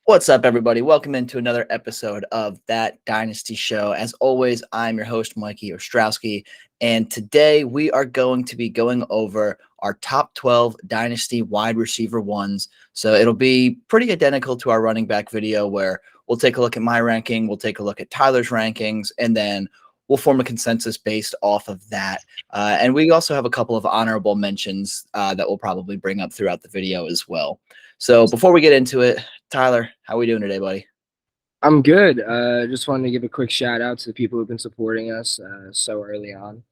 What's up, everybody? Welcome into another episode of That Dynasty Show. As always, I'm your host, Mikey Ostrowski, and today we are going to be going over our top 12 Dynasty wide receiver ones. So it'll be pretty identical to our running back video where we'll take a look at my ranking, we'll take a look at Tyler's rankings, and then we'll form a consensus based off of that. And we also have a couple of honorable mentions that we'll probably bring up throughout the video as well. So before we get into it, Tyler, how we doing today, buddy? I'm good. Just wanted to give a quick shout out to the people who've been supporting us so early on.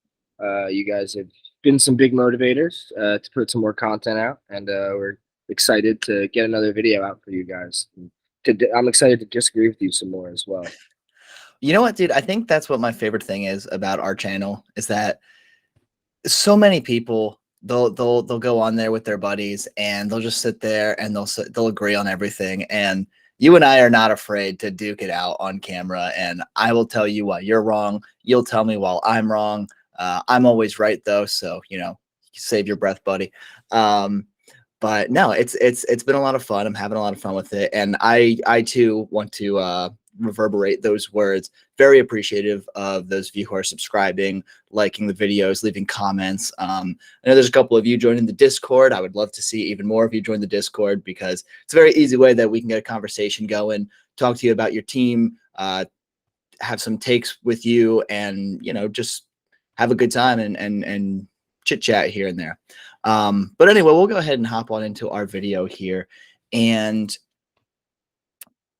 You guys have been some big motivators to put some more content out, and we're excited to get another video out for you guys. I'm excited to disagree with you some more as well. You know what, dude? I think that's what my favorite thing is about our channel is that so many people they'll go on there with their buddies and they'll just sit there and they'll agree on everything. And you and I are not afraid to duke it out on camera. And I will tell you why you're wrong. You'll tell me while I'm wrong. I'm always right though, so save your breath, buddy. But no, it's been a lot of fun. I'm having a lot of fun with it, and I too want to reverberate those words. Very appreciative of those of you who are subscribing, liking the videos, leaving comments. I know there's a couple of you joining the Discord. I would love to see even more of you join the Discord because it's a very easy way that we can get a conversation going, talk to you about your team, have some takes with you, and just have a good time and chit chat here and there. But anyway, we'll go ahead and hop on into our video here. And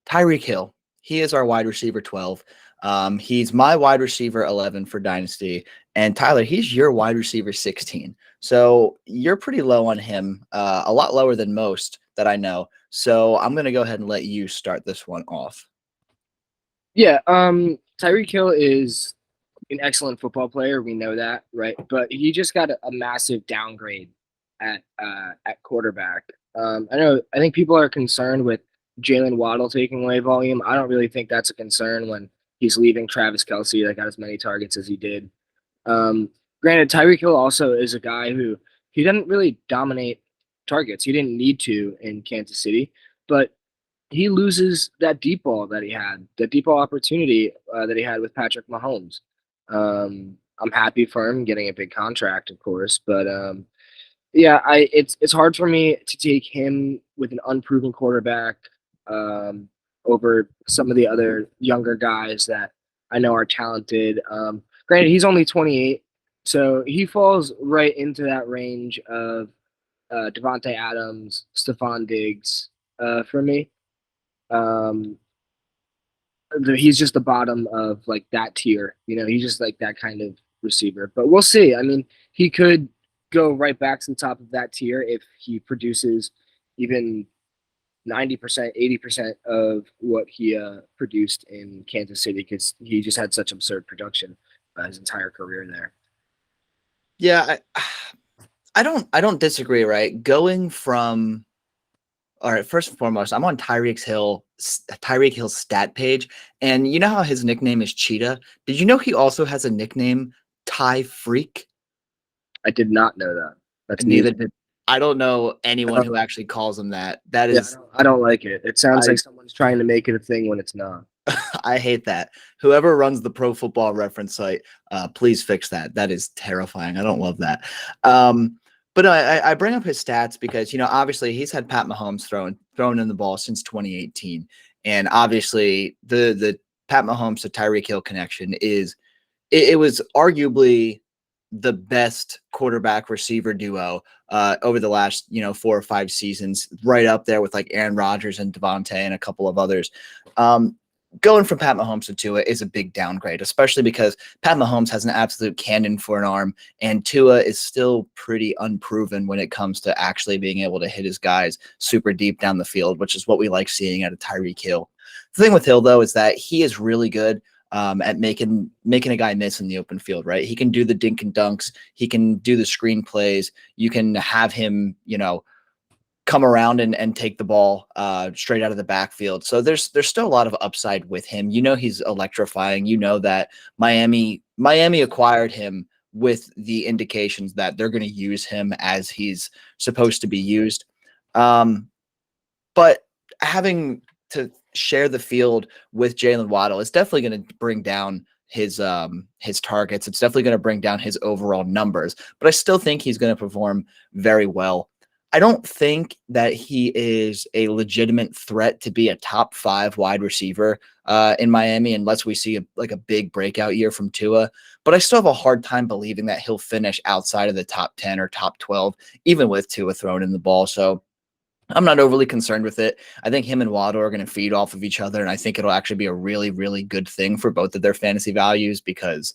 Tyreek Hill, he is our wide receiver 12. He's my wide receiver 11 for Dynasty. And Tyler, he's your wide receiver 16. So you're pretty low on him, a lot lower than most that I know. So I'm going to go ahead and let you start this one off. Yeah, Tyreek Hill is an excellent football player. We know that, right? But he just got a massive downgrade at quarterback. I think people are concerned with Jaylen Waddle taking away volume. I don't really think that's a concern when he's leaving Travis Kelce that got as many targets as he did. Granted, Tyreek Hill also is a guy who he didn't really dominate targets. He didn't need to in Kansas City, but he loses that deep ball that he had, that deep ball opportunity that he had with Patrick Mahomes. I'm happy for him getting a big contract, of course, but yeah, it's hard for me to take him with an unproven quarterback over some of the other younger guys that I know are talented. Granted, he's only 28, so he falls right into that range of Davante Adams, Stefon Diggs for me. He's just the bottom of like that tier. He's just like that kind of receiver. But we'll see. I mean, he could go right back to the top of that tier if he produces even 90%, 80% of what he produced in Kansas City because he just had such absurd production his entire career there. Yeah, I don't disagree, right? Going from all right, first and foremost, I'm on Tyreek Hill's stat page, and you know how his nickname is Cheetah? Did you know he also has a nickname, Ty Freak? I did not know that. That's Neither neat. did I. Don't know anyone who actually calls him that. That Yeah, is, I don't like it. It sounds like someone's trying to make it a thing when it's not. I hate that. Whoever runs the Pro Football Reference site, please fix that. That is terrifying. I don't love that. But I bring up his stats because, obviously he's had Pat Mahomes throwing in the ball since 2018. And obviously the Pat Mahomes to Tyreek Hill connection it was arguably the best quarterback receiver duo over the last, 4 or 5 seasons, right up there with like Aaron Rodgers and Davante and a couple of others. Going from Pat Mahomes to Tua is a big downgrade, especially because Pat Mahomes has an absolute cannon for an arm, and Tua is still pretty unproven when it comes to actually being able to hit his guys super deep down the field, which is what we like seeing out of Tyreek Hill. The thing with Hill, though, is that he is really good at making a guy miss in the open field, right? He can do the dink and dunks. He can do the screen plays. You can have him, come around and take the ball straight out of the backfield. So there's still a lot of upside with him. He's electrifying. That Miami acquired him with the indications that they're going to use him as he's supposed to be used. But having to share the field with Jaylen Waddle, it's definitely going to bring down his targets. It's definitely going to bring down his overall numbers, but I still think he's going to perform very well. I don't think that he is a legitimate threat to be a top 5 wide receiver in Miami unless we see a big breakout year from Tua. But I still have a hard time believing that he'll finish outside of the top 10 or top 12, even with Tua throwing in the ball. So I'm not overly concerned with it. I think him and Waddle are going to feed off of each other, and I think it'll actually be a really, really good thing for both of their fantasy values because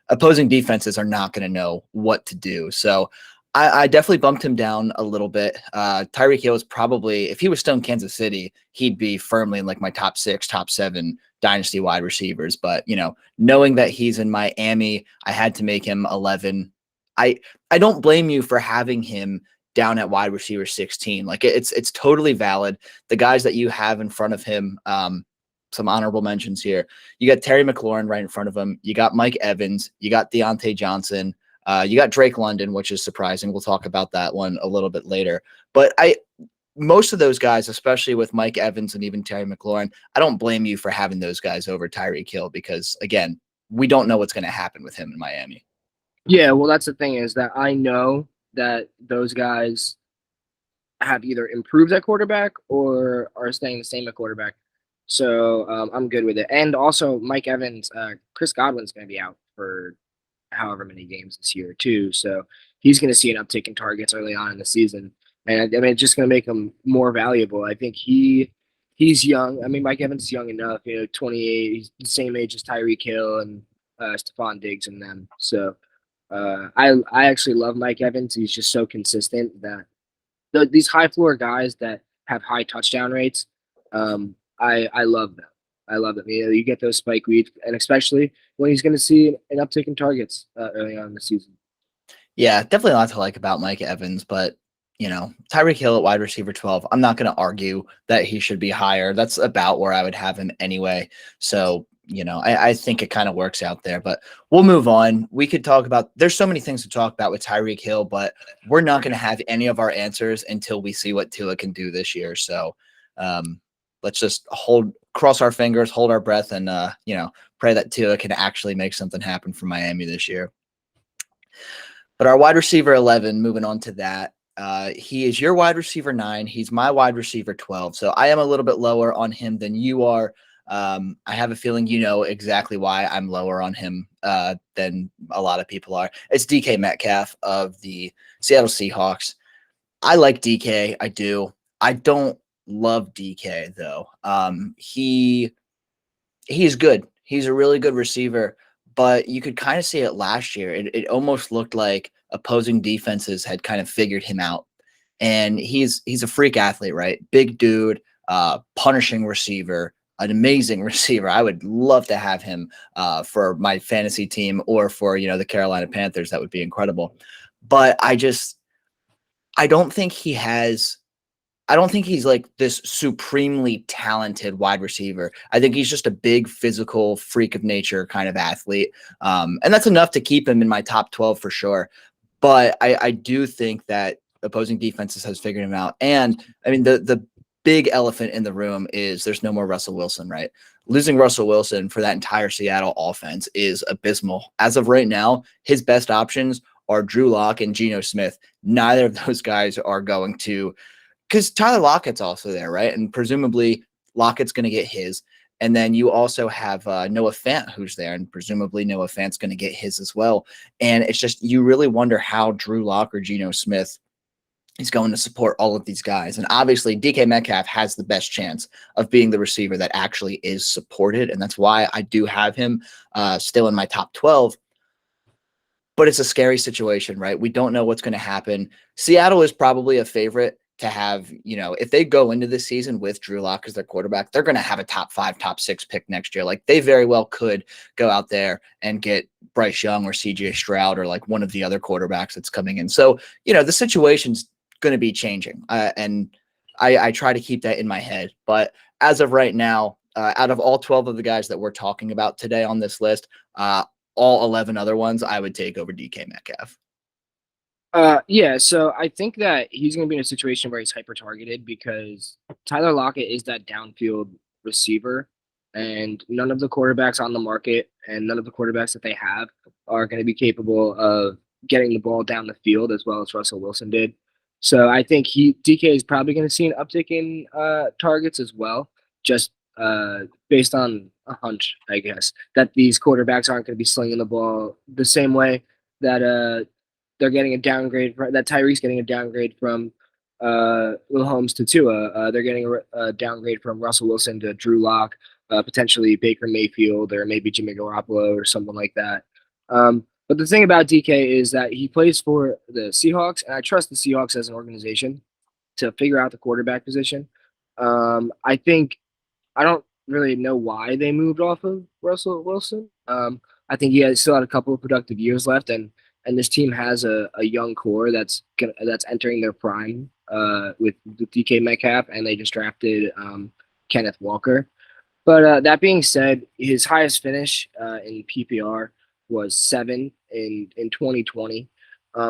opposing defenses are not going to know what to do. So I definitely bumped him down a little bit. Tyreek Hill is probably, if he was still in Kansas City, he'd be firmly in like my top 6, top 7 dynasty wide receivers. But, knowing that he's in Miami, I had to make him 11. I don't blame you for having him down at wide receiver 16. Like it's totally valid. The guys that you have in front of him, some honorable mentions here. You got Terry McLaurin right in front of him. You got Mike Evans. You got Deontay Johnson. You got Drake London, which is surprising. We'll talk about that one a little bit later. But most of those guys, especially with Mike Evans and even Terry McLaurin, I don't blame you for having those guys over Tyreek Hill because, again, we don't know what's going to happen with him in Miami. Yeah, well, that's the thing is that I know that those guys have either improved at quarterback or are staying the same at quarterback. So I'm good with it. And also Mike Evans, Chris Godwin's going to be out for however many games this year too. So he's going to see an uptick in targets early on in the season. And I mean, it's just going to make him more valuable. I think he's young. I mean, Mike Evans is young enough, 28, he's the same age as Tyreek Hill and Stefon Diggs and them. So I actually love Mike Evans. He's just so consistent that these high floor guys that have high touchdown rates, I love them. I love them. You get those spike weeks, and especially when he's going to see an uptick in targets early on in the season. Yeah, definitely a lot to like about Mike Evans, but Tyreek Hill at wide receiver 12, I'm not going to argue that he should be higher. That's about where I would have him anyway. So, I think it kind of works out there, but we'll move on. We could talk about, there's so many things to talk about with Tyreek Hill, but we're not going to have any of our answers until we see what Tua can do this year. So let's just cross our fingers, hold our breath, and, pray that Tua can actually make something happen for Miami this year. But our wide receiver 11, moving on to that, he is your wide receiver 9. He's my wide receiver 12. So I am a little bit lower on him than you are. I have a feeling you know exactly why I'm lower on him than a lot of people are. It's DK Metcalf of the Seattle Seahawks. I like DK. I do. I don't love DK though. He's good. He's a really good receiver, but you could kind of see it last year. It almost looked like opposing defenses had kind of figured him out. And he's a freak athlete, right? Big dude, punishing receiver, an amazing receiver. I would love to have him for my fantasy team or for, the Carolina Panthers. That would be incredible. But I don't think he's like this supremely talented wide receiver. I think he's just a big physical freak of nature kind of athlete. And that's enough to keep him in my top 12 for sure. But I do think that opposing defenses has figured him out. And I mean, the big elephant in the room is there's no more Russell Wilson, right? Losing Russell Wilson for that entire Seattle offense is abysmal. As of right now, his best options are Drew Lock and Geno Smith. Neither of those guys are going to, because Tyler Lockett's also there, right? And presumably Lockett's going to get his. And then you also have Noah Fant who's there, and presumably Noah Fant's going to get his as well. And it's just, you really wonder how Drew Lock or Geno Smith is going to support all of these guys. And obviously DK Metcalf has the best chance of being the receiver that actually is supported. And that's why I do have him still in my top 12. But it's a scary situation, right? We don't know what's going to happen. Seattle is probably a favorite to have, if they go into this season with Drew Lock as their quarterback, they're going to have a top 5, top 6 pick next year. Like they very well could go out there and get Bryce Young or CJ Stroud or like one of the other quarterbacks that's coming in. So, the situation's going to be changing. And I try to keep that in my head. But as of right now, out of all 12 of the guys that we're talking about today on this list, all 11 other ones I would take over DK Metcalf. Yeah, so I think that he's going to be in a situation where he's hyper targeted because Tyler Lockett is that downfield receiver, and none of the quarterbacks on the market and none of the quarterbacks that they have are going to be capable of getting the ball down the field as well as Russell Wilson did. So I think DK is probably going to see an uptick in targets as well, just based on a hunch, I guess, that these quarterbacks aren't going to be slinging the ball the same way that they're getting a downgrade, that Tyreek's getting a downgrade from Will Holmes to Tua. They're getting a downgrade from Russell Wilson to Drew Lock, potentially Baker Mayfield or maybe Jimmy Garoppolo or someone like that. But the thing about DK is that he plays for the Seahawks, and I trust the Seahawks as an organization to figure out the quarterback position. I think I don't really know why they moved off of Russell Wilson. I think he has still had a couple of productive years left, and this team has a young core that's entering their prime with DK Metcalf, and they just drafted Kenneth Walker. But that being said, his highest finish in PPR was 7 in 2020.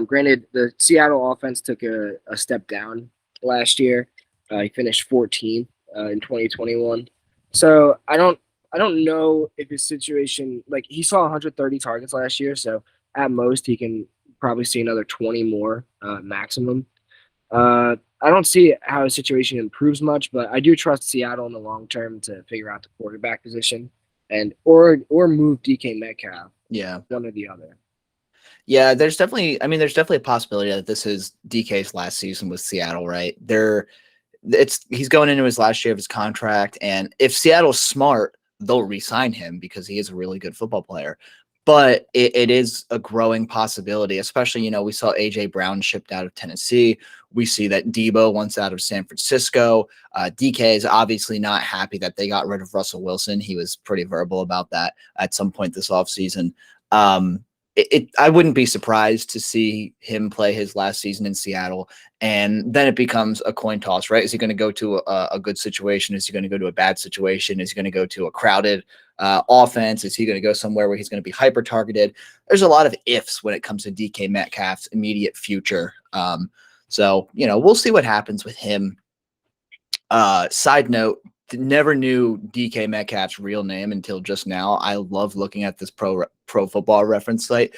Granted, the Seattle offense took a step down last year. He finished 14th in 2021. So I don't know if his situation, like, he saw 130 targets last year, so at most he can probably see another 20 more maximum. I don't see how his situation improves much, but I do trust Seattle in the long term to figure out the quarterback position and or move DK Metcalf. Yeah. One or the other. Yeah, there's definitely a possibility that this is DK's last season with Seattle, right? He's going into his last year of his contract, and if Seattle's smart, they'll re-sign him because he is a really good football player. But it is a growing possibility, especially, we saw A.J. Brown shipped out of Tennessee. We see that Deebo wants out of San Francisco. DK is obviously not happy that they got rid of Russell Wilson. He was pretty verbal about that at some point this offseason. I wouldn't be surprised to see him play his last season in Seattle, and then it becomes a coin toss, right? Is he going to go to a good situation? Is he going to go to a bad situation? Is he going to go to a crowded offense? Is he going to go somewhere where he's going to be hyper targeted? There's a lot of ifs when it comes to DK Metcalf's immediate future. So we'll see what happens with him. Side note, never knew DK Metcalf's real name until just now. I love looking at this pro football reference site.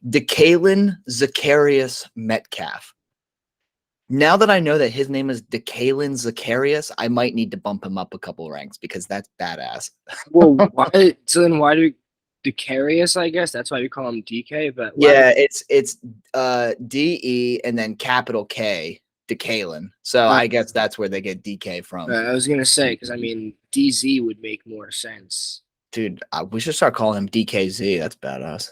Jaylen Zacharias Metcalf. Now that I know that his name is Jaylen Zacharias, I might need to bump him up a couple ranks because that's badass. Well, why? So then why do Decarius? I guess that's why we call him DK. But yeah, it's DE and then capital K. Decalen. So I guess that's where they get DK from. I was gonna say, because I mean DZ would make more sense. Dude, we should start calling him DKZ. That's badass.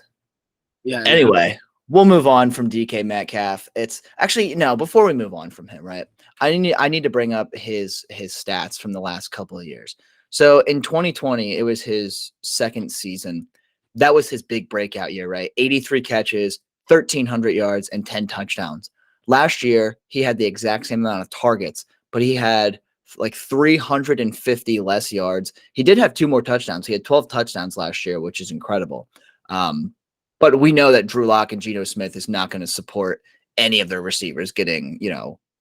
Yeah. Anyway, we'll move on from DK Metcalf. It's actually before we move on from him, right? I need to bring up his stats from the last couple of years. So in 2020, it was his second season. That was his big breakout year, right? 83 catches, 1,300 yards, and 10 touchdowns. Last year, he had the exact same amount of targets, but he had like 350 less yards. He did have 2 more touchdowns. He had 12 touchdowns last year, which is incredible. But we know that Drew Lock and Geno Smith is not going to support any of their receivers getting,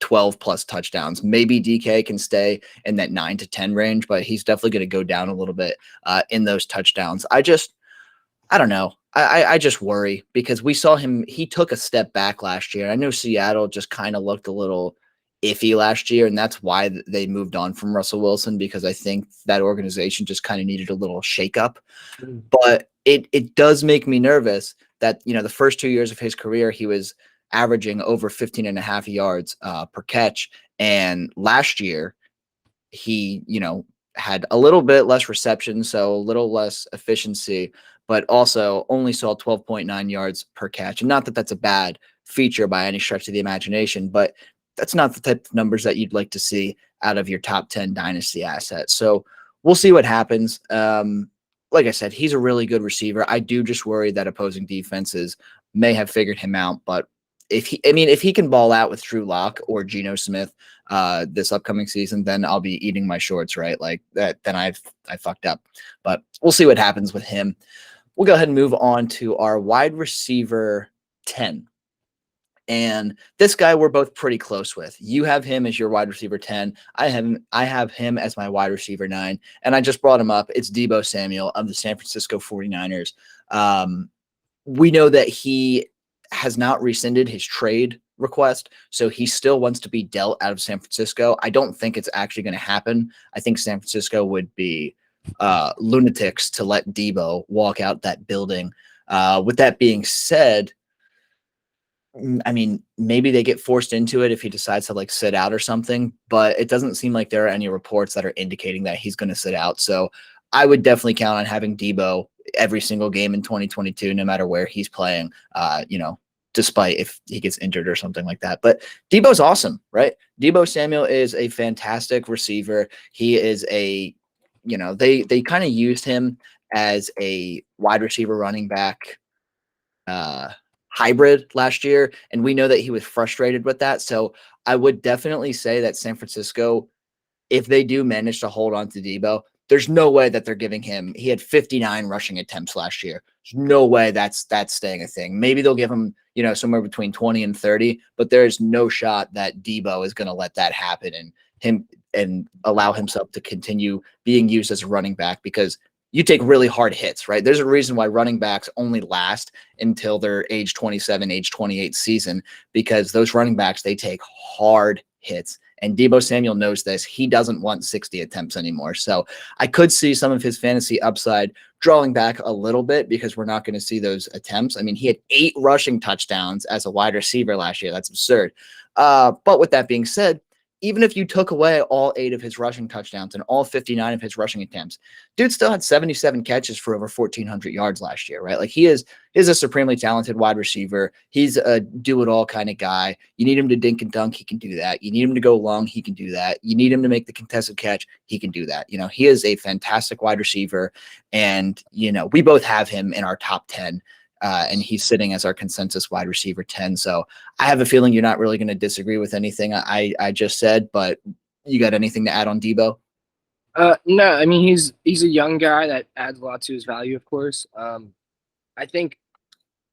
12 plus touchdowns. Maybe DK can stay in that 9 to 10 range, but he's definitely going to go down a little bit in those touchdowns. I don't know. I just worry because we saw him. He took a step back last year. I know Seattle just kind of looked a little iffy last year, and that's why they moved on from Russell Wilson, because I think that organization just kind of needed a little shakeup. But it does make me nervous that, the first 2 years of his career, he was averaging over 15.5 yards per catch. And last year he, had a little bit less reception, so a little less efficiency, but also only saw 12.9 yards per catch. And not that that's a bad feature by any stretch of the imagination, but that's not the type of numbers that you'd like to see out of your top 10 dynasty asset. So we'll see what happens. Like I said, he's a really good receiver. I do just worry that opposing defenses may have figured him out, but if he can ball out with Drew Lock or Geno Smith this upcoming season, then I'll be eating my shorts, right? Like that, then I fucked up. But we'll see what happens with him. We'll go ahead and move on to our wide receiver 10. And this guy we're both pretty close with. You have him as your wide receiver 10. I have him as my wide receiver 9. And I just brought him up. It's Deebo Samuel of the San Francisco 49ers. We know that he has not rescinded his trade request, so he still wants to be dealt out of San Francisco. I don't think it's actually going to happen. I think San Francisco would be lunatics to let Deebo walk out that building. With that being said, I mean, maybe they get forced into it if he decides to like sit out or something, but it doesn't seem like there are any reports that are indicating that he's going to sit out. So I would definitely count on having Deebo every single game in 2022, no matter where he's playing, despite if he gets injured or something like that. But Deebo's awesome, right? Deebo Samuel is a fantastic receiver. He is they kind of used him as a wide receiver running back hybrid last year, and we know that he was frustrated with that. So I would definitely say that San Francisco, if they do manage to hold on to Deebo, there's no way that they're giving him. He had 59 rushing attempts last year. There's no way that's staying a thing. Maybe they'll give him, somewhere between 20 and 30, but there is no shot that Deebo is going to let that happen and allow himself to continue being used as a running back, because you take really hard hits, right? There's a reason why running backs only last until their age 27, age 28 season, because those running backs, they take hard hits. And Deebo Samuel knows this. He doesn't want 60 attempts anymore. So I could see some of his fantasy upside drawing back a little bit, because we're not going to see those attempts. I mean, he had 8 rushing touchdowns as a wide receiver last year. That's absurd. But with that being said, even if you took away all 8 of his rushing touchdowns and all 59 of his rushing attempts, dude still had 77 catches for over 1,400 yards last year, right? Like he is a supremely talented wide receiver. He's a do-it-all kind of guy. You need him to dink and dunk, he can do that. You need him to go long, he can do that. You need him to make the contested catch, he can do that. He is a fantastic wide receiver, and, we both have him in our top 10. And he's sitting as our consensus wide receiver 10. So I have a feeling you're not really going to disagree with anything I just said, but you got anything to add on Deebo? No, I mean, he's a young guy that adds a lot to his value, of course. I think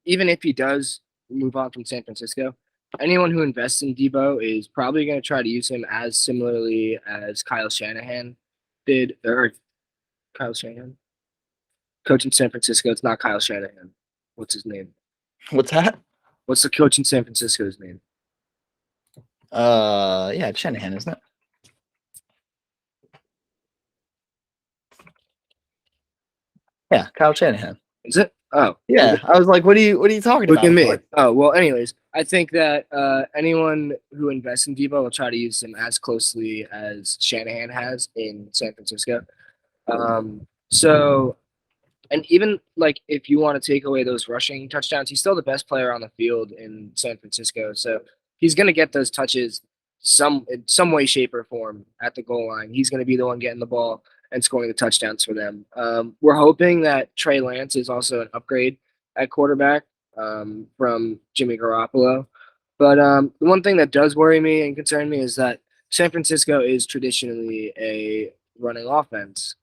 even if he does move on from San Francisco, anyone who invests in Deebo is probably going to try to use him as similarly as Kyle Shanahan did, or Kyle Shanahan, coach in San Francisco. It's not Kyle Shanahan. What's his name? What's that? What's the coach in San Francisco's name? Yeah, it's Shanahan, isn't it? Yeah, Kyle Shanahan. Is it? Oh, yeah. I was like, what are you talking look about? Look at me. Oh, well, anyways, I think that anyone who invests in Deebo will try to use him as closely as Shanahan has in San Francisco. And even like if you want to take away those rushing touchdowns, he's still the best player on the field in San Francisco. So he's going to get those touches in some way, shape, or form at the goal line. He's going to be the one getting the ball and scoring the touchdowns for them. We're hoping that Trey Lance is also an upgrade at quarterback from Jimmy Garoppolo. But the one thing that does worry me and concern me is that San Francisco is traditionally a running offense.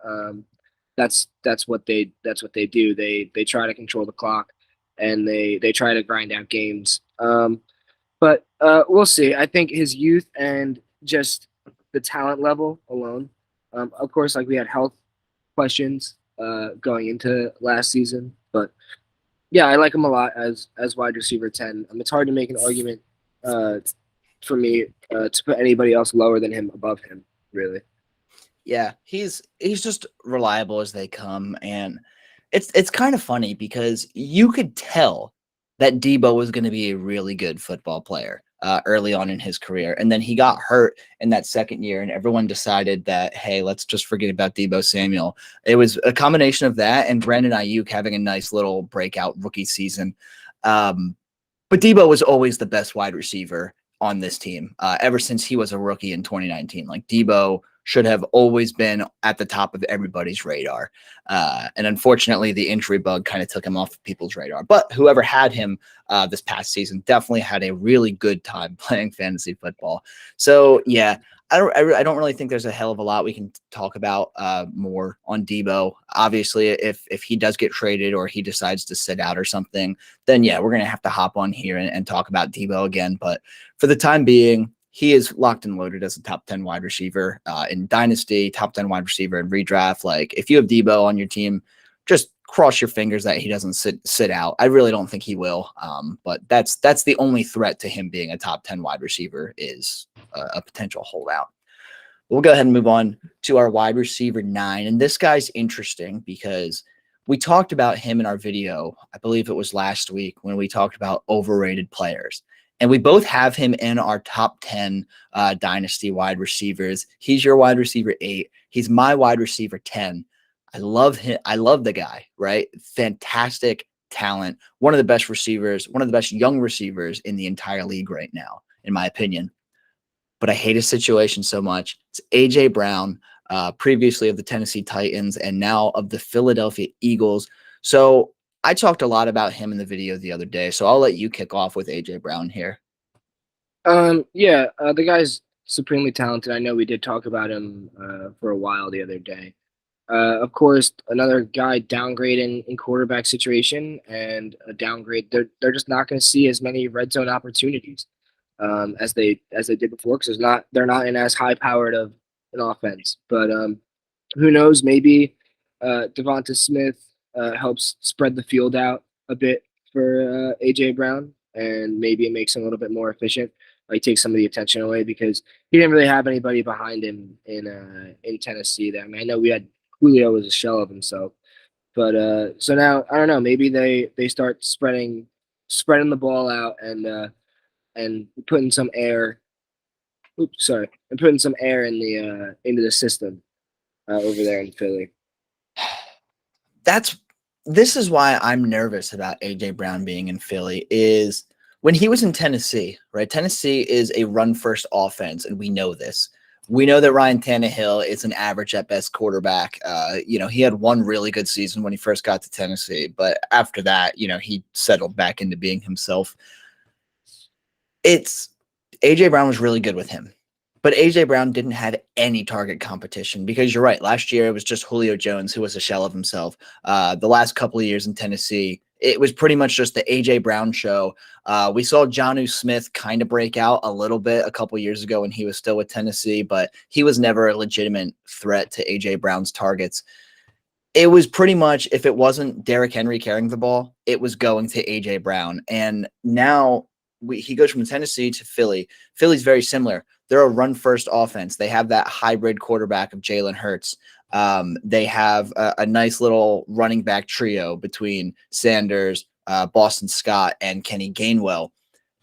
That's what they do. They try to control the clock, and they try to grind out games. But we'll see. I think his youth and just the talent level alone. Of course, like we had health questions going into last season, but yeah, I like him a lot as wide receiver 10. It's hard to make an argument for me to put anybody else lower than him above him, really. Yeah, he's just reliable as they come, and it's kind of funny because you could tell that Deebo was going to be a really good football player early on in his career, and then he got hurt in that second year, and everyone decided that, hey, let's just forget about Deebo Samuel. It was a combination of that and Brandon Ayuk having a nice little breakout rookie season. But Deebo was always the best wide receiver on this team ever since he was a rookie in 2019. Like Deebo should have always been at the top of everybody's radar. And unfortunately, the injury bug kind of took him off of people's radar. But whoever had him this past season definitely had a really good time playing fantasy football. So, yeah, I don't really think there's a hell of a lot we can talk about more on Deebo. Obviously, if he does get traded or he decides to sit out or something, then yeah, we're gonna have to hop on here and talk about Deebo again. But for the time being, he is locked and loaded as a top 10 wide receiver in Dynasty, top 10 wide receiver in redraft. Like if you have Deebo on your team, just cross your fingers that he doesn't sit out. I really don't think he will. But that's the only threat to him being a top 10 wide receiver is a potential holdout. We'll go ahead and move on to our wide receiver 9. And this guy's interesting because we talked about him in our video. I believe it was last week when we talked about overrated players. And we both have him in our top 10 Dynasty wide receivers. He's your wide receiver 8. He's my wide receiver 10. I love him. I love the guy, right? Fantastic talent. One of the best receivers, one of the best young receivers in the entire league right now, in my opinion. But I hate his situation so much. It's A.J. Brown, previously of the Tennessee Titans and now of the Philadelphia Eagles. So I talked a lot about him in the video the other day. So I'll let you kick off with A.J. Brown here. The guy's supremely talented. I know we did talk about him for a while the other day. Of course, another guy downgrading in quarterback situation and a downgrade. They're just not going to see as many red zone opportunities as they did before because they're not in as high powered of an offense. But who knows? Maybe Devonta Smith helps spread the field out a bit for AJ Brown, and maybe it makes him a little bit more efficient. Like take some of the attention away because he didn't really have anybody behind him in Tennessee. There, I mean, I know we had Julio was a shell of himself. But so now I don't know. Maybe they start spreading the ball out and putting some air. And putting some air in the into the system over there in Philly. This is why I'm nervous about AJ Brown being in Philly. Is when he was in Tennessee, right? Tennessee is a run first offense, and we know this. We know that Ryan Tannehill is an average at best quarterback. He had one really good season when he first got to Tennessee, but after that, he settled back into being himself. AJ Brown was really good with him, but AJ Brown didn't have any target competition because you're right. Last year, it was just Julio Jones who was a shell of himself. The last couple of years in Tennessee, it was pretty much just the AJ Brown show. We saw Jonnu Smith kind of break out a little bit a couple years ago when he was still with Tennessee, but he was never a legitimate threat to AJ Brown's targets. It was pretty much, if it wasn't Derrick Henry carrying the ball, it was going to AJ Brown. And now he goes from Tennessee to Philly. Philly's very similar. They're a run-first offense. They have that hybrid quarterback of Jalen Hurts. They have a nice little running back trio between Sanders, Boston Scott, and Kenny Gainwell.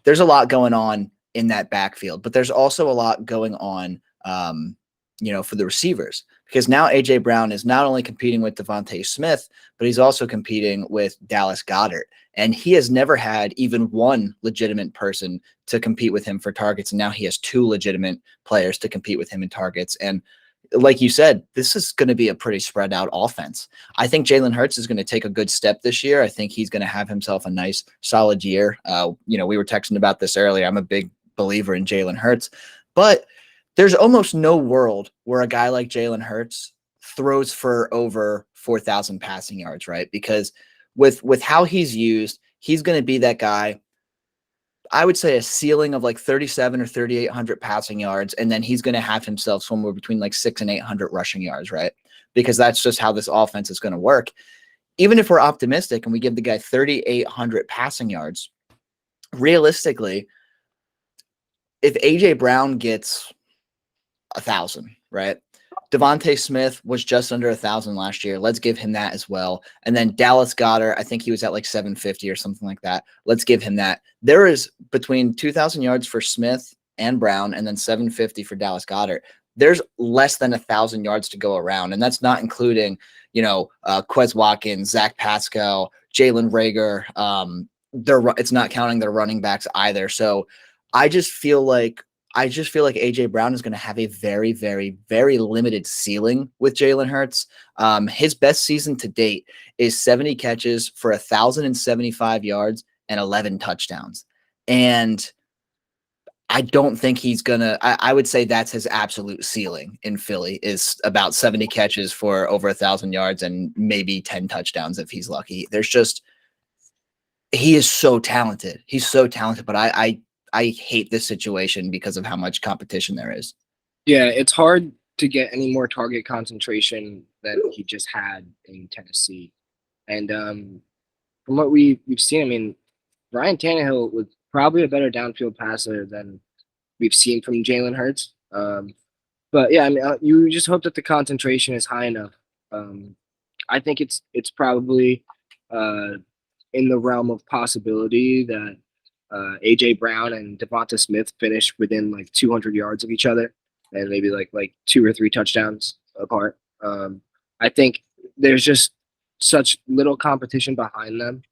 There's a lot going on in that backfield, but there's also a lot going on, for the receivers, because now A.J. Brown is not only competing with Devontae Smith, but he's also competing with Dallas Goedert. And he has never had even one legitimate person to compete with him for targets. And now he has two legitimate players to compete with him in targets. And like you said, this is going to be a pretty spread out offense. I think Jalen Hurts is going to take a good step this year. I think he's going to have himself a nice, solid year. We were texting about this earlier. I'm a big believer in Jalen Hurts, but there's almost no world where a guy like Jalen Hurts throws for over 4,000 passing yards, right? Because with how he's used, he's going to be that guy. I would say a ceiling of like 37 or 3,800 passing yards, and then he's going to have himself somewhere between like 600 and 800 rushing yards, right? Because that's just how this offense is going to work. Even if we're optimistic and we give the guy 3,800 passing yards, realistically, if AJ Brown gets 1,000, right? Devontae Smith was just under 1,000 last year. Let's give him that as well. And then Dallas Goedert, I think he was at like 750 or something like that. Let's give him that. There is between 2,000 yards for Smith and Brown and then 750 for Dallas Goedert. There's less than 1,000 yards to go around. And that's not including, Quez Watkins, Zach Pascal, Jalen Reagor. It's not counting their running backs either. So I just feel like AJ Brown is going to have a very, very, very limited ceiling with Jalen Hurts. His best season to date is 70 catches for 1,075 yards and 11 touchdowns. And I don't think he's gonna. I would say that's his absolute ceiling in Philly is about 70 catches for over 1,000 yards and maybe 10 touchdowns if he's lucky. There's just he is so talented. He's so talented, but I hate this situation because of how much competition there is. Yeah, it's hard to get any more target concentration than he just had in Tennessee. And from what we've seen, I mean, Ryan Tannehill was probably a better downfield passer than we've seen from Jalen Hurts. But yeah, I mean, you just hope that the concentration is high enough. Um, I think it's probably uh, in the realm of possibility that AJ Brown and Devonta Smith finish within like 200 yards of each other, and maybe like 2 or 3 touchdowns apart. I think there's just such little competition behind them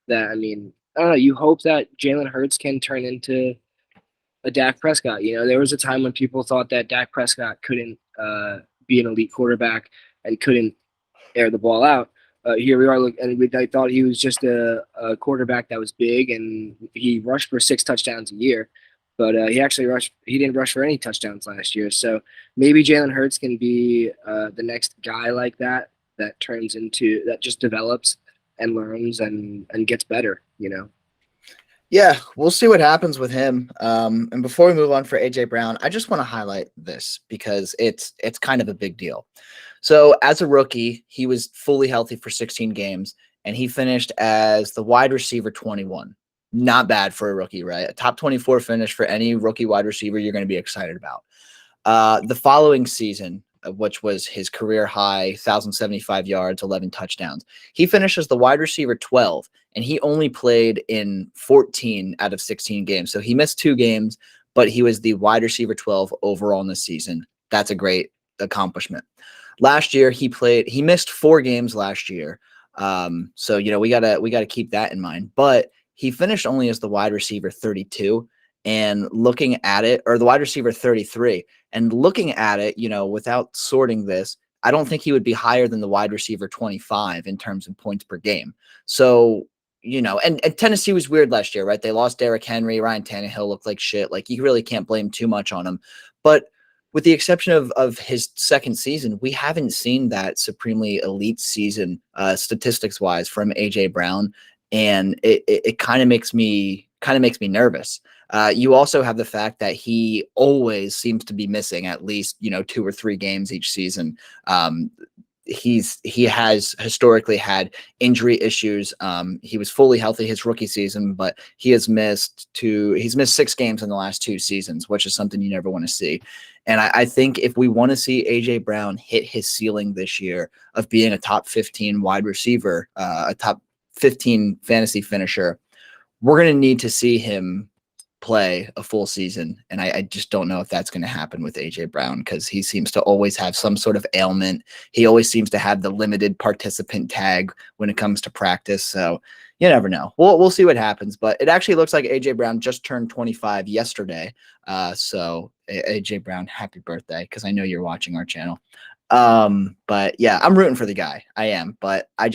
that, I mean, I don't know. You hope that Jalen Hurts can turn into a Dak Prescott. You know, there was a time when people thought that Dak Prescott couldn't be an elite quarterback and couldn't air the ball out. Here we are, and I thought he was just a quarterback that was big, and he rushed for 6 touchdowns a year. But he actually rushed. He didn't rush for any touchdowns last year. So maybe Jalen Hurts can be the next guy like that turns into that just develops and learns and gets better. You know. Yeah, we'll see what happens with him. And before we move on for AJ Brown, I just want to highlight this because it's kind of a big deal. So as a rookie, he was fully healthy for 16 games, and he finished as the wide receiver 21. Not bad for a rookie, right? A top 24 finish for any rookie wide receiver you're going to be excited about. The following season, which was his career high, 1,075 yards, 11 touchdowns, he finished as the wide receiver 12, and he only played in 14 out of 16 games. So he missed 2 games, but he was the wide receiver 12 overall in the season. That's a great accomplishment. Last year, he missed 4 games last year. So, we gotta keep that in mind. But he finished only as the wide receiver 32, and looking at it, or the wide receiver 33. And looking at it, without sorting this, I don't think he would be higher than the wide receiver 25 in terms of points per game. So, and Tennessee was weird last year, right? They lost Derrick Henry. Ryan Tannehill looked like shit. Like, you really can't blame too much on him. But with the exception of his second season, we haven't seen that supremely elite season, statistics wise, from AJ Brown. And it kind of makes me nervous. You also have the fact that he always seems to be missing at least 2 or 3 games each season. He has historically had injury issues. He was fully healthy his rookie season, but he's missed 6 games in the last 2 seasons, which is something you never want to see. And I think if we want to see AJ Brown hit his ceiling this year of being a top 15 wide receiver, a top 15 fantasy finisher, we're going to need to see him play a full season. And I just don't know if that's going to happen with AJ Brown, because he seems to always have some sort of ailment. He always seems to have the limited participant tag when it comes to practice. So you never know. We'll see what happens. But it actually looks like AJ Brown just turned 25 yesterday. So AJ Brown, happy birthday, because I know you're watching our channel. But yeah, I'm rooting for the guy. I am. But I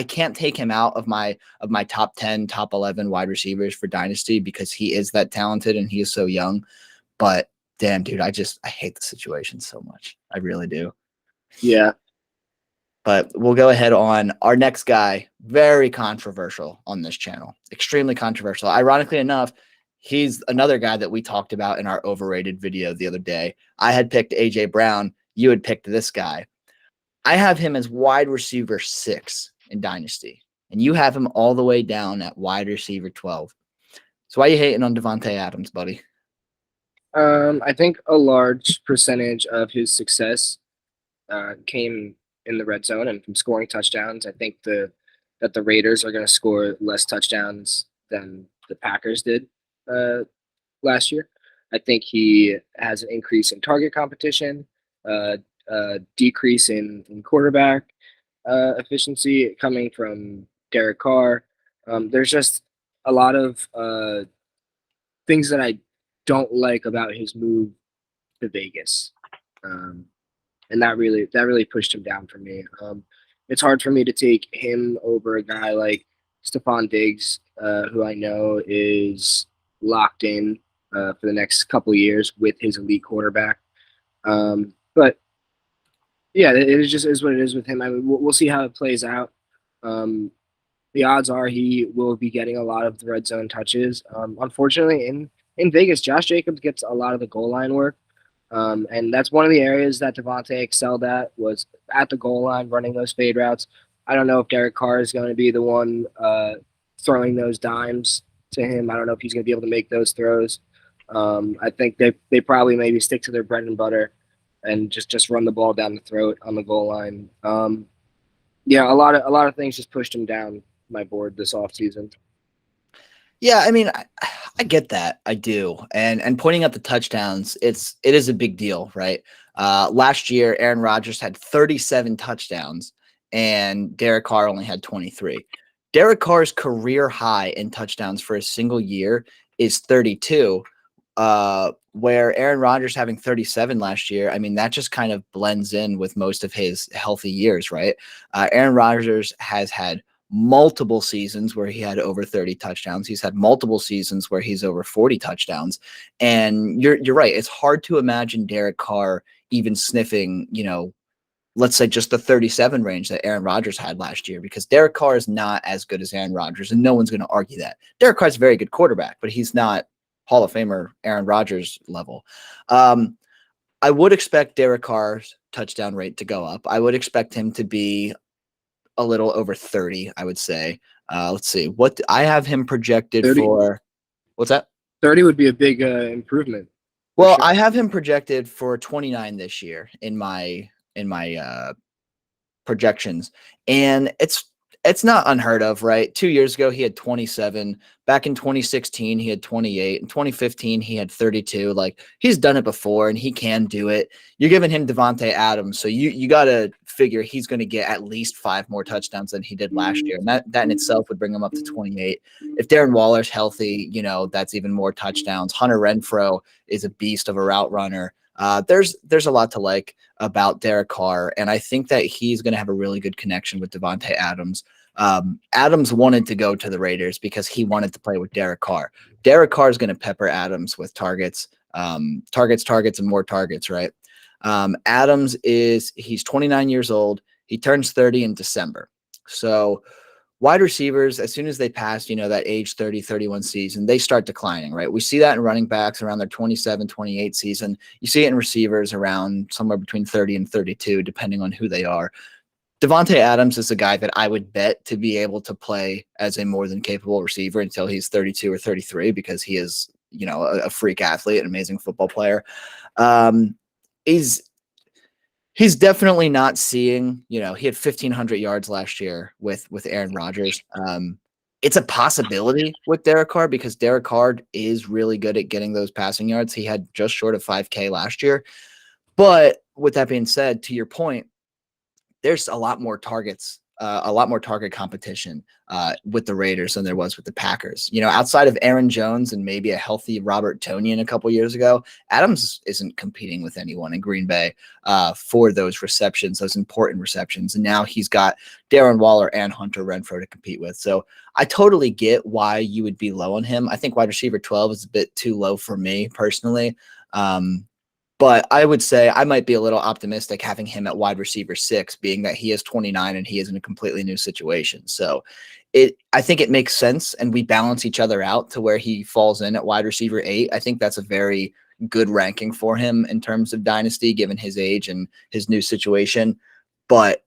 can't take him out of my top 10, top 11 wide receivers for Dynasty, because he is that talented and he is so young. But damn, dude, I hate the situation so much. I really do. Yeah. But we'll go ahead on our next guy. Very controversial on this channel. Extremely controversial. Ironically enough, he's another guy that we talked about in our overrated video the other day. I had picked AJ Brown. You had picked this guy. I have him as wide receiver 6 in Dynasty, and you have him all the way down at wide receiver 12. So why are you hating on Davante Adams, buddy? I think a large percentage of his success came in the red zone and from scoring touchdowns. I think that the Raiders are going to score less touchdowns than the Packers did last year. I think he has an increase in target competition, decrease in quarterback efficiency coming from Derek Carr. There's just a lot of things that I don't like about his move to Vegas. And that really pushed him down for me. It's hard for me to take him over a guy like Stefon Diggs, who I know is locked in for the next couple of years with his elite quarterback. But yeah, it just is what it is with him. I mean, we'll see how it plays out. Um, the odds are he will be getting a lot of the red zone touches. Unfortunately, in Vegas, Josh Jacobs gets a lot of the goal line work. And that's one of the areas that Davante excelled at, was at the goal line, running those fade routes. I don't know if Derek Carr is going to be the one throwing those dimes to him. I don't know if he's going to be able to make those throws. I think they probably maybe stick to their bread and butter and just run the ball down the throat on the goal line. Yeah, a lot of things just pushed him down my board this offseason. Yeah, I mean, I get that. I do. And pointing out the touchdowns, it is a big deal, right? Last year, Aaron Rodgers had 37 touchdowns and Derek Carr only had 23. Derek Carr's career high in touchdowns for a single year is 32, where Aaron Rodgers having 37 last year, I mean, that just kind of blends in with most of his healthy years, right? Aaron Rodgers has had multiple seasons where he had over 30 touchdowns. He's had multiple seasons where he's over 40 touchdowns. And you're right. It's hard to imagine Derek Carr even sniffing, let's say just the 37 range that Aaron Rodgers had last year, because Derek Carr is not as good as Aaron Rodgers, and no one's going to argue that. Derek Carr is a very good quarterback, but he's not Hall of Famer Aaron Rodgers level. I would expect Derek Carr's touchdown rate to go up. I would expect him to be a little over 30, I would say. Let's see. What I have him projected 30. for. What's that? 30 would be a big improvement. Well, sure. I have him projected for 29 this year in my projections, and it's not unheard of, right? 2 years ago he had 27. Back in 2016 he had 28. In 2015 he had 32. Like, he's done it before and he can do it. You're giving him Davante Adams, so you got to figure he's going to get at least 5 more touchdowns than he did last year, and that in itself would bring him up to 28. If Darren Waller's healthy, that's even more touchdowns. Hunter Renfrow is a beast of a route runner. There's a lot to like about Derek Carr, and I think that he's going to have a really good connection with Davante Adams. Adams wanted to go to the Raiders because he wanted to play with Derek Carr. Derek Carr is going to pepper Adams with targets, and more targets, right? Adams he's 29 years old. He turns 30 in December. So wide receivers, as soon as they pass, that age 30, 31 season, they start declining, right? We see that in running backs around their 27, 28 season. You see it in receivers around somewhere between 30 and 32, depending on who they are. Davante Adams is a guy that I would bet to be able to play as a more than capable receiver until he's 32 or 33, because he is, a freak athlete, an amazing football player. He's definitely not seeing, he had 1,500 yards last year with Aaron Rodgers. It's a possibility with Derek Carr because Derek Carr is really good at getting those passing yards. He had just short of 5K last year. But with that being said, to your point, there's a lot more target competition with the Raiders than there was with the Packers. Outside of Aaron Jones and maybe a healthy Robert Tonyan a couple years ago, Adams isn't competing with anyone in Green Bay for those receptions, those important receptions. And now he's got Darren Waller and Hunter Renfrow to compete with. So I totally get why you would be low on him. I think wide receiver 12 is a bit too low for me personally. But I would say I might be a little optimistic having him at wide receiver 6, being that he is 29 and he is in a completely new situation. So I think it makes sense, and we balance each other out to where he falls in at wide receiver 8. I think that's a very good ranking for him in terms of Dynasty, given his age and his new situation. But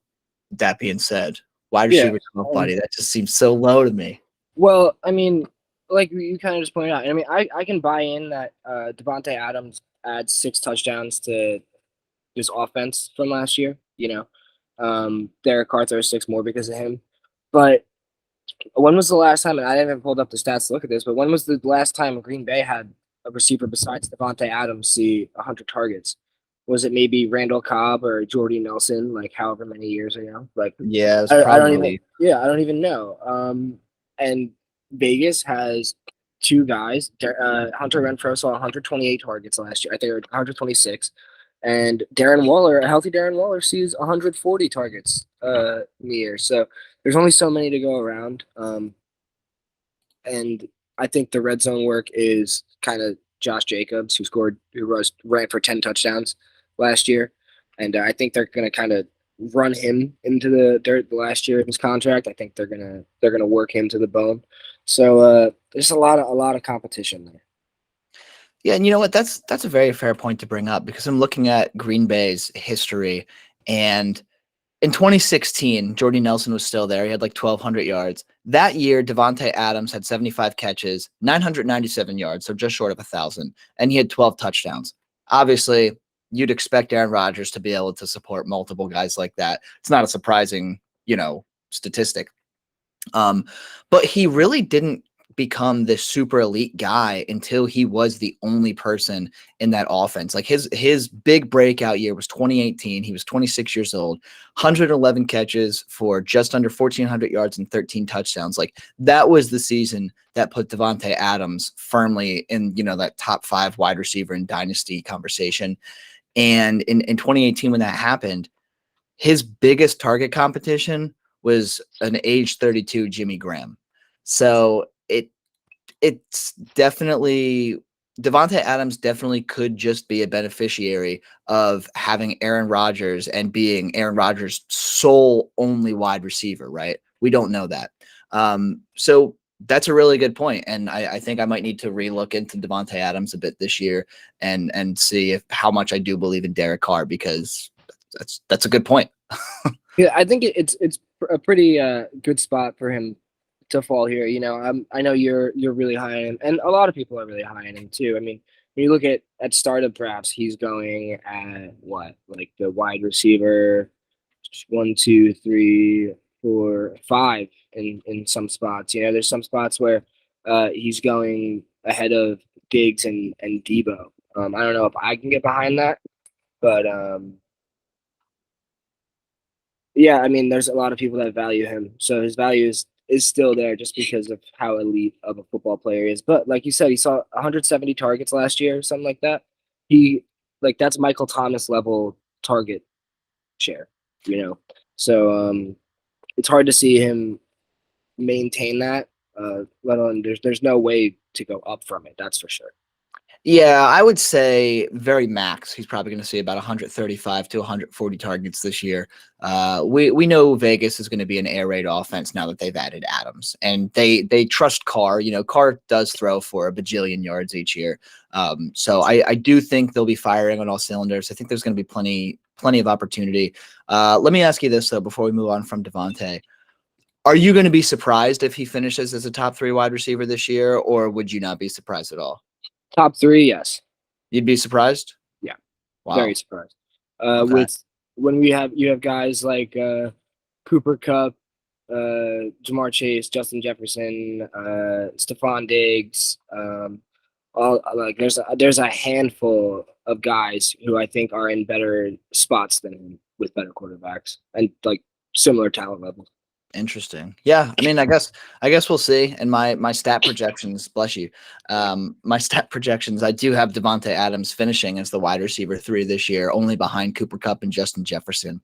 that being said, wide receiver 12, buddy, that just seems so low to me. Well, I mean, like you kind of just pointed out, I mean, I can buy in that Davante Adams adds 6 touchdowns to his offense from last year. Derek Carr throws 6 more because of him. But when was the last time, and I haven't pulled up the stats to look at this, but when was the last time Green Bay had a receiver besides Davante Adams see 100 targets? Was it maybe Randall Cobb or Jordy Nelson, like however many years ago? Like, yeah, I don't even know. And Vegas has 2 guys. Hunter Renfrow saw 128 targets last year. I think it was 126. And Darren Waller, a healthy Darren Waller, sees 140 targets in the year. So there's only so many to go around. And I think the red zone work is kind of Josh Jacobs, who ran for 10 touchdowns last year, and I think they're going to kind of run him into the dirt the last year of his contract. I think they're gonna work him to the bone. So there's a lot of competition there. Yeah, and you know what? That's a very fair point to bring up because I'm looking at Green Bay's history, and in 2016, Jordy Nelson was still there. He had like 1,200 yards. That year, Davante Adams had 75 catches, 997 yards, so just short of 1,000, and he had 12 touchdowns. Obviously, you'd expect Aaron Rodgers to be able to support multiple guys like that. It's not a surprising, statistic. But he really didn't become this super elite guy until he was the only person in that offense. Like his big breakout year was 2018. He was 26 years old, 111 catches for just under 1,400 yards and 13 touchdowns. Like that was the season that put Davante Adams firmly in, that top 5 wide receiver in Dynasty conversation. And in 2018, when that happened, his biggest target competition was an age 32 Jimmy Graham. So it's definitely Davante Adams definitely could just be a beneficiary of having Aaron Rodgers and being Aaron Rodgers' sole only wide receiver, right? We don't know that. So that's a really good point. And I think I might need to relook into Davante Adams a bit this year and see how much I do believe in Derek Carr, because that's a good point. Yeah, I think it's a pretty good spot for him to fall here. I know you're really high on him, and a lot of people are really high on him too. I mean, when you look at startup drafts, he's going at what, like the wide receiver 1, 2, 3, 4, 5 in some spots. There's some spots where he's going ahead of Diggs and Deebo. I don't know if I can get behind that, but yeah, I mean, there's a lot of people that value him, so his value is still there just because of how elite of a football player he is. But like you said, he saw 170 targets last year, something like that. That's Michael Thomas level target share, you know. So it's hard to see him maintain that. Let alone there's no way to go up from it. That's for sure. Yeah, I would say very max. He's probably going to see about 135 to 140 targets this year. We know Vegas is going to be an air raid offense now that they've added Adams, and they trust Carr. Carr does throw for a bajillion yards each year. So I do think they'll be firing on all cylinders. I think there's going to be plenty of opportunity. Let me ask you this though before we move on from Davante. Are you going to be surprised if he finishes as a top 3 wide receiver this year, or would you not be surprised at all? Top 3, yes. You'd be surprised? Yeah. Wow. Very surprised. Okay. With when you have guys like Cooper Kupp, Jamar Chase, Justin Jefferson, Stefon Diggs, all like there's a handful of guys who I think are in better spots than him with better quarterbacks and like similar talent levels. Interesting. Yeah, I mean, I guess we'll see. And my stat projections, bless you. My stat projections, I do have Davante Adams finishing as the wide receiver 3 this year, only behind Cooper Kupp and Justin Jefferson.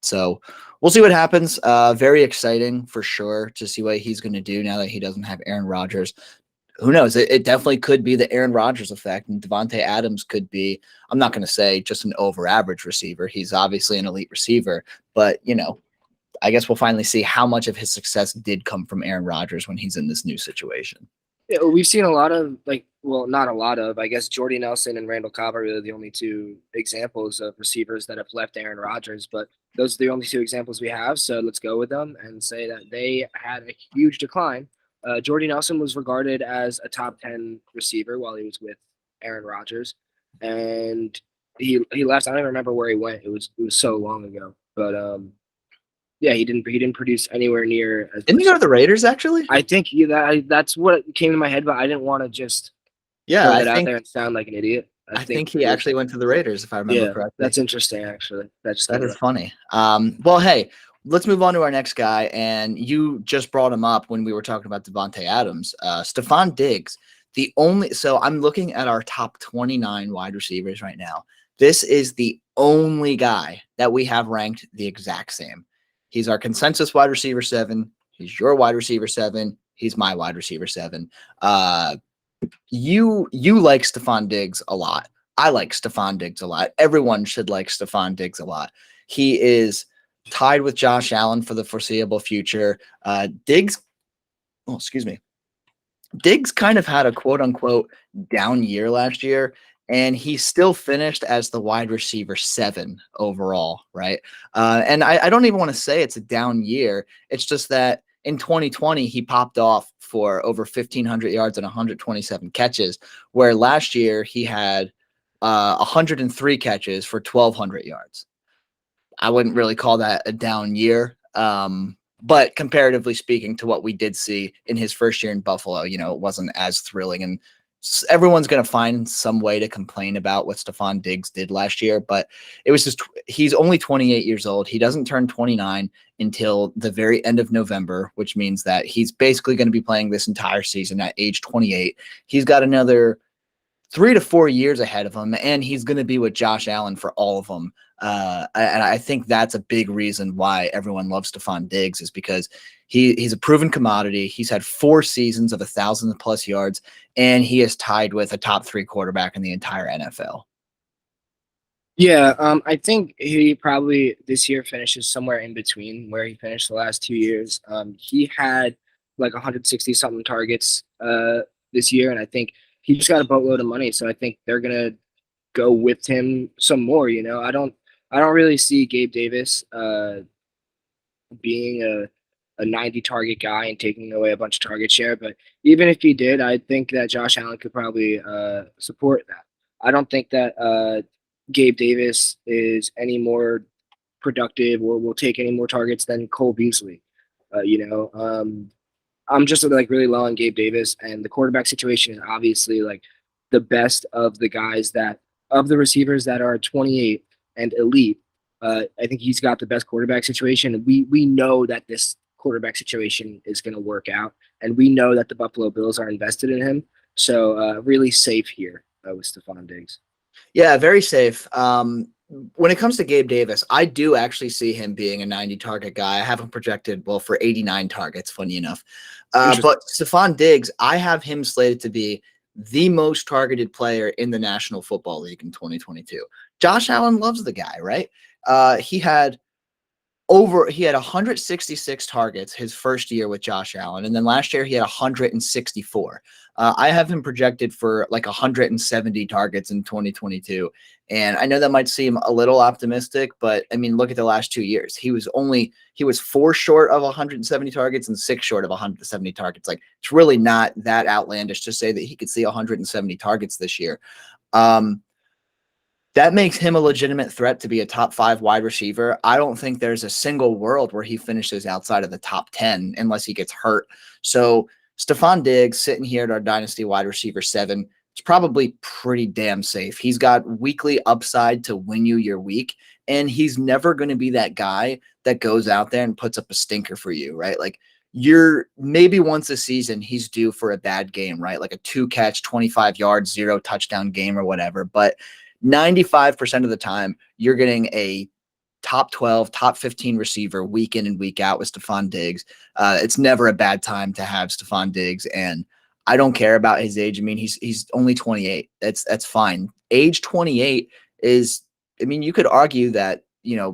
So we'll see what happens. Very exciting for sure to see what he's going to do now that he doesn't have Aaron Rodgers. Who knows? It definitely could be the Aaron Rodgers effect, and Davante Adams could be, I'm not going to say just an over average receiver. He's obviously an elite receiver, but I guess we'll finally see how much of his success did come from Aaron Rodgers when he's in this new situation. Yeah, we've seen a lot of not a lot of. I guess Jordy Nelson and Randall Cobb are really the only 2 examples of receivers that have left Aaron Rodgers, but those are the only 2 examples we have. So let's go with them and say that they had a huge decline. Jordy Nelson was regarded as a top 10 receiver while he was with Aaron Rodgers, and he left. I don't even remember where he went. It was so long ago, but yeah, he didn't produce anywhere near as. Didn't he go to the Raiders actually? I think that's what came to my head, but I didn't want to just throw it out there and sound like an idiot. I think he actually went to the Raiders, if I remember correctly. That's interesting, actually. That is funny. Well, hey, let's move on to our next guy. And you just brought him up when we were talking about Davante Adams. Stefon Diggs, so I'm looking at our top 29 wide receivers right now. This is the only guy that we have ranked the exact same. He's our consensus wide receiver 7. He's your wide receiver 7. He's my wide receiver 7. You like Stefon Diggs a lot. I like Stefon Diggs a lot. Everyone should like Stefon Diggs a lot. He is tied with Josh Allen for the foreseeable future. Diggs kind of had a quote unquote down year last year, and he still finished as the wide receiver 7 overall, right? And I don't even want to say it's a down year. It's just that in 2020, he popped off for over 1,500 yards and 127 catches, where last year he had 103 catches for 1,200 yards. I wouldn't really call that a down year. But comparatively speaking to what we did see in his first year in Buffalo, it wasn't as thrilling. And everyone's going to find some way to complain about what Stefon Diggs did last year. But it was just, he's only 28 years old. He doesn't turn 29 until the very end of November, which means that he's basically going to be playing this entire season at age 28. He's got another 3 to 4 years ahead of him, and he's going to be with Josh Allen for all of them. And I think that's a big reason why everyone loves Stefon Diggs, is because he's a proven commodity. He's had 4 seasons of 1,000+ yards, and he is tied with a top 3 quarterback in the entire NFL. Yeah, I think he probably this year finishes somewhere in between where he finished the last 2 years. He had like 160 something targets this year, and I think he just got a boatload of money, so I think they're gonna go with him some more. I don't really see Gabe Davis being a 90 target guy and taking away a bunch of target share, but even if he did, I think that Josh Allen could probably support that. I don't think that Gabe Davis is any more productive or will take any more targets than Cole Beasley. I'm just like really low on Gabe Davis, and the quarterback situation is obviously like the best of the guys of the receivers that are 28 and elite. I think he's got the best quarterback situation. We know that this quarterback situation is going to work out, and we know that the Buffalo Bills are invested in him. So really safe here with Stefon Diggs. Yeah, very safe. When it comes to Gabe Davis, I do actually see him being a 90 target guy. I have him projected, for 89 targets, funny enough. But Stefon Diggs, I have him slated to be the most targeted player in the National Football League in 2022. Josh Allen loves the guy, right? He had 166 targets his first year with Josh Allen, and then last year he had 164. I have him projected for like 170 targets in 2022, and I know that might seem a little optimistic, but I mean, look at the last 2 years. He was 4 short of 170 targets and 6 short of 170 targets. Like, it's really not that outlandish to say that he could see 170 targets this year. That makes him a legitimate threat to be a top 5 wide receiver. I don't think there's a single world where he finishes outside of the top 10 unless he gets hurt. So Stefon Diggs sitting here at our Dynasty wide receiver 7, it's probably pretty damn safe. He's got weekly upside to win you your week, and he's never going to be that guy that goes out there and puts up a stinker for you, right? Like, maybe once a season he's due for a bad game, right? Like a 2-catch, 25 yards, 0 touchdown game or whatever. But 95% of the time, you're getting a top 12, top 15 receiver week in and week out with Stefon Diggs. It's never a bad time to have Stefon Diggs, and I don't care about his age. I mean, he's only 28. That's fine. Age 28 is, I mean, you could argue that,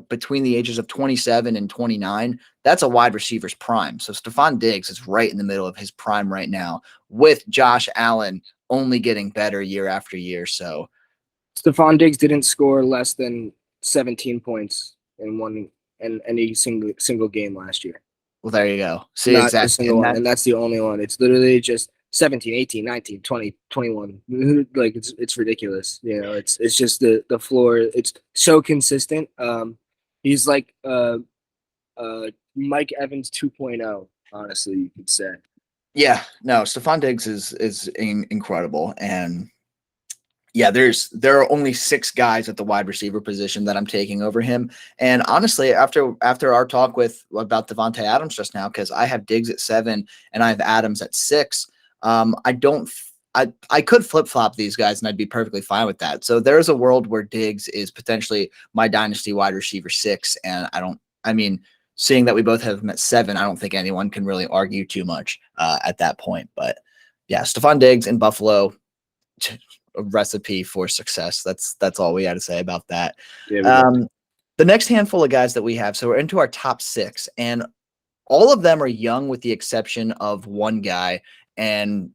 between the ages of 27 and 29, that's a wide receiver's prime. So Stefon Diggs is right in the middle of his prime right now, with Josh Allen only getting better year after year. So Stefon Diggs didn't score less than 17 points in any single game last year. Well, there you go. See, not exactly. A single one, and that's the only one. It's literally just 17, 18, 19, 20, 21. Like, it's ridiculous. It's just the floor. It's so consistent. He's like Mike Evans 2.0, honestly, you could say. Yeah, no, Stefon Diggs is incredible, and yeah, there are only 6 guys at the wide receiver position that I'm taking over him. And honestly, after our talk about Davante Adams just now, because I have Diggs at 7 and I have Adams at 6, I could flip-flop these guys and I'd be perfectly fine with that. So there's a world where Diggs is potentially my dynasty wide receiver 6, and seeing that we both have him at 7, I don't think anyone can really argue too much at that point. But yeah, Stefon Diggs in Buffalo, a recipe for success. That's all we got to say about that. Yeah, we love it. The next handful of guys that we have, so we're into our top 6, and all of them are young with the exception of one guy, and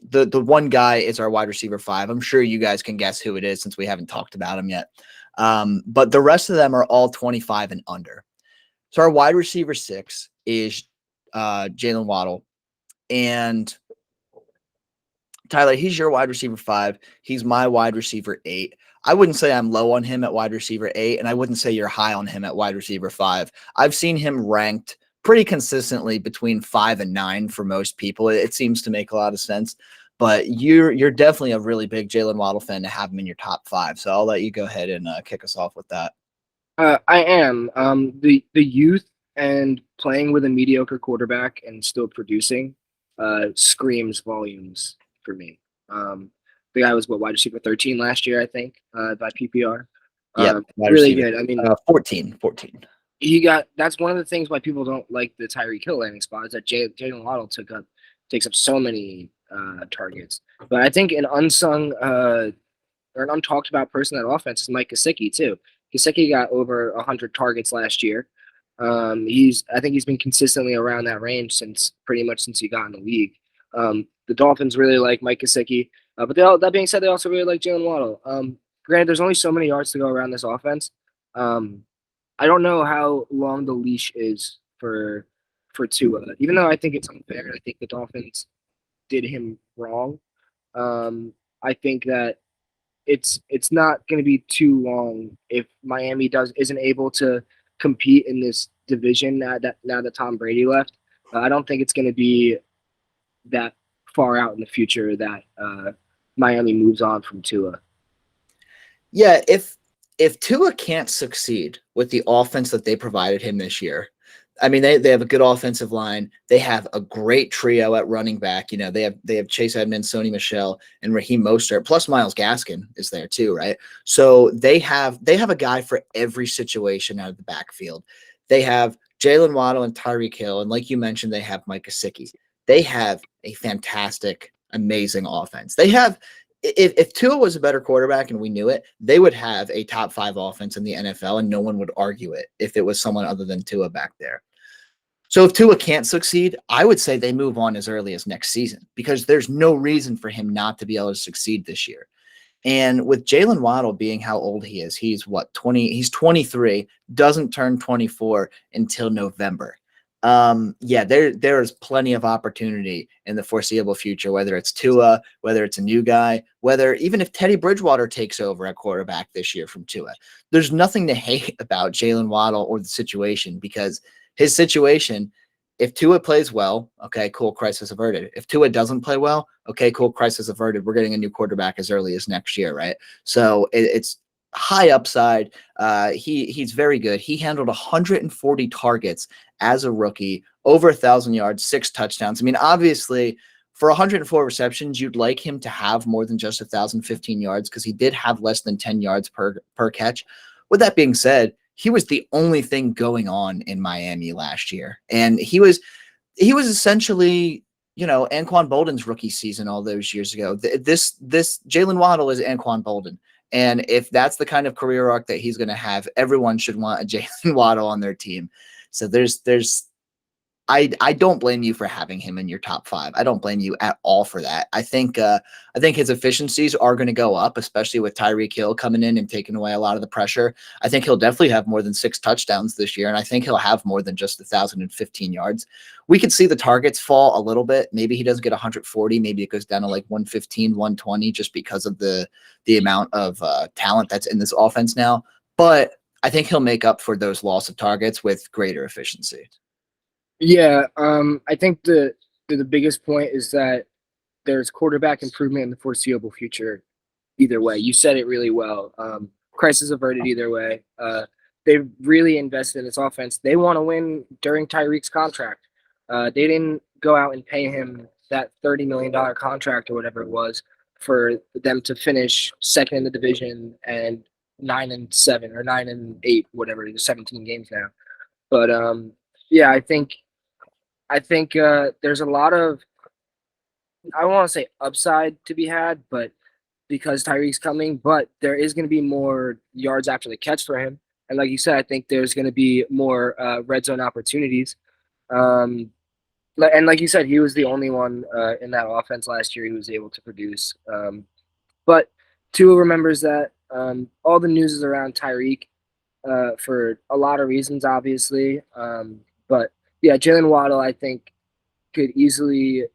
the one guy is our wide receiver 5. I'm sure you guys can guess who it is since we haven't talked about him yet. But the rest of them are all 25 and under. So our wide receiver 6 is Jaylen Waddle. And Tyler, he's your wide receiver 5. He's my wide receiver 8. I wouldn't say I'm low on him at wide receiver 8, and I wouldn't say you're high on him at wide receiver 5. I've seen him ranked pretty consistently between 5 and 9 for most people. It seems to make a lot of sense. But you're definitely a really big Jaylen Waddle fan to have him in your top 5. So I'll let you go ahead and kick us off with that. I am. The youth and playing with a mediocre quarterback and still producing screams volumes for me. The guy was wide receiver 13 last year, I think, by PPR. Yeah, really good. I mean, 14. That's one of the things why people don't like the Tyreek Hill landing spot is that Jaylen Waddle takes up so many targets. But I think an unsung or an untalked about person in that offense is Mike Gesicki too. Gesicki got over 100 targets last year. I think he's been consistently around that range since he got in the league. The Dolphins really like Mike Gesicki, but that being said, they also really like Jaylen Waddle. Granted, there's only so many yards to go around this offense. I don't know how long the leash is for Tua, even though I think it's unfair. I think the Dolphins did him wrong. I think that it's not going to be too long if Miami isn't able to compete in this division now that Tom Brady left. I don't think it's going to be that far out in the future that Miami moves on from Tua. Yeah, if Tua can't succeed with the offense that they provided him this year, I mean, they have a good offensive line. They have a great trio at running back. You know, they have Chase Edmonds, Sony Michel, and Raheem Mostert, plus Myles Gaskin is there too, right? So they have a guy for every situation out of the backfield. They have Jaylen Waddle and Tyreek Hill, and like you mentioned, they have Mike Gesicki. They have a fantastic, amazing offense. They have. If Tua was a better quarterback and we knew it, they would have a top 5 offense in the NFL, and no one would argue it if it was someone other than Tua back there. So if Tua can't succeed, I would say they move on as early as next season because there's no reason for him not to be able to succeed this year. And with Jaylen Waddle being how old he is, he's 20, he's 23, doesn't turn 24 until November. Yeah, there's plenty of opportunity in the foreseeable future, whether it's Tua, whether it's a new guy, whether even if Teddy Bridgewater takes over at quarterback this year from Tua, there's nothing to hate about Jaylen Waddle or the situation because his situation, if Tua plays well, okay, cool, crisis averted. If Tua doesn't play well, okay, cool, crisis averted. We're getting a new quarterback as early as next year, right? So it's high upside. He's very good. He handled 140 targets as a rookie, over 1,000 yards, 6 touchdowns. I mean, obviously, for 104 receptions, you'd like him to have more than just 1,015 yards because he did have less than 10 yards per catch. With that being said, he was the only thing going on in Miami last year, and he was essentially, you know, Anquan Bolden's rookie season all those years ago. This Jaylen Waddle is Anquan Bolden. And if that's the kind of career arc that he's going to have, everyone should want a Jaylen Waddle on their team. So I don't blame you for having him in your top 5. I don't blame you at all for that. I think his efficiencies are going to go up, especially with Tyreek Hill coming in and taking away a lot of the pressure. I think he'll definitely have more than 6 touchdowns this year, and I think he'll have more than just 1,015 yards. We could see the targets fall a little bit. Maybe he doesn't get 140. Maybe it goes down to like 115, 120, just because of the amount of talent that's in this offense now. But I think he'll make up for those loss of targets with greater efficiency. Yeah, I think the biggest point is that there's quarterback improvement in the foreseeable future. Either way, you said it really well. Crisis averted either way. They've really invested in this offense. They want to win during Tyreek's contract. They didn't go out and pay him that $30 million contract or whatever it was for them to finish second in the division and 9-7 or 9-8, whatever. There's 17 games now. But yeah, I think there's a lot of, I don't want to say upside to be had, but because Tyreek's coming, but there is going to be more yards after the catch for him. And like you said, I think there's going to be more red zone opportunities. Um, and like you said, he was the only one in that offense last year who was able to produce. But Tua remembers that all the news is around Tyreek for a lot of reasons, obviously. But yeah, Jaylen Waddle, I think, could easily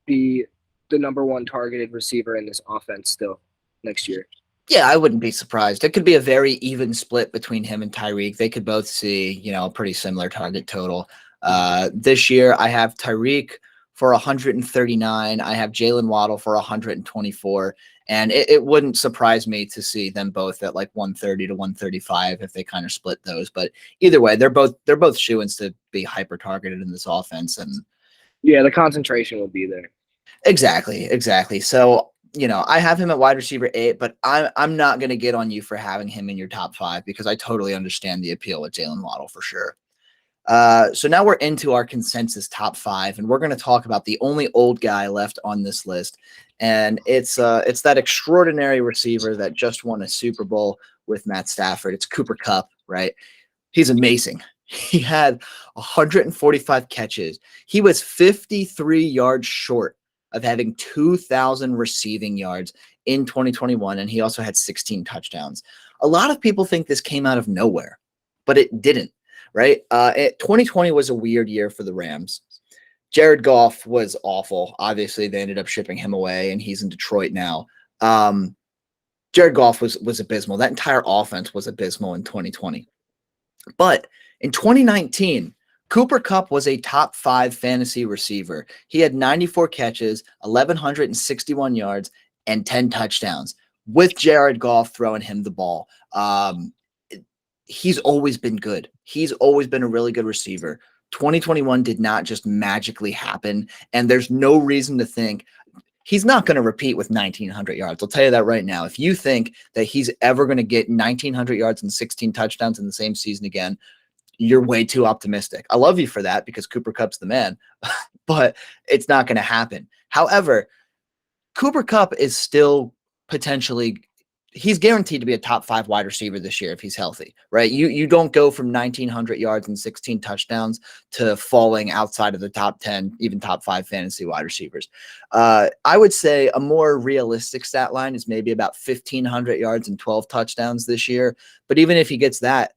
be the number one targeted receiver in this offense still next year. Yeah, I wouldn't be surprised. It could be a very even split between him and Tyreek. They could both see, a pretty similar target total. This year, I have Tyreek for 139. I have Jaylen Waddle for 124. And it wouldn't surprise me to see them both at like 130 to 135 if they kind of split those. But either way, they're both shoo-ins to be hyper targeted in this offense. And yeah, the concentration will be there. exactly. So, I have him at wide receiver 8, but I'm not going to get on you for having him in your top 5 because I totally understand the appeal with Jaylen Waddle for sure. So now we're into our consensus top 5, and we're going to talk about the only old guy left on this list, and it's that extraordinary receiver that just won a Super Bowl with Matt Stafford. It's Cooper Kupp, right? He's amazing. He had 145 catches. He was 53 yards short of having 2,000 receiving yards in 2021, and he also had 16 touchdowns. A lot of people think this came out of nowhere, but it didn't, right? 2020 was a weird year for the Rams. Jared Goff was awful. Obviously, they ended up shipping him away, and he's in Detroit now. Jared Goff was abysmal. That entire offense was abysmal in 2020. But in 2019, Cooper Kupp was a top 5 fantasy receiver. He had 94 catches, 1,161 yards, and 10 touchdowns with Jared Goff throwing him the ball. He's always been good. He's always been a really good receiver. 2021 did not just magically happen, and there's no reason to think he's not going to repeat with 1,900 yards. I'll tell you that right now. If you think that he's ever going to get 1,900 yards and 16 touchdowns in the same season again, you're way too optimistic. I love you for that because Cooper Kupp's the man, but it's not going to happen. However, Cooper Kupp is still potentially, he's guaranteed to be a top 5 wide receiver this year if he's healthy, right? You don't go from 1,900 yards and 16 touchdowns to falling outside of the top 10, even top 5 fantasy wide receivers. I would say a more realistic stat line is maybe about 1,500 yards and 12 touchdowns this year. But even if he gets that,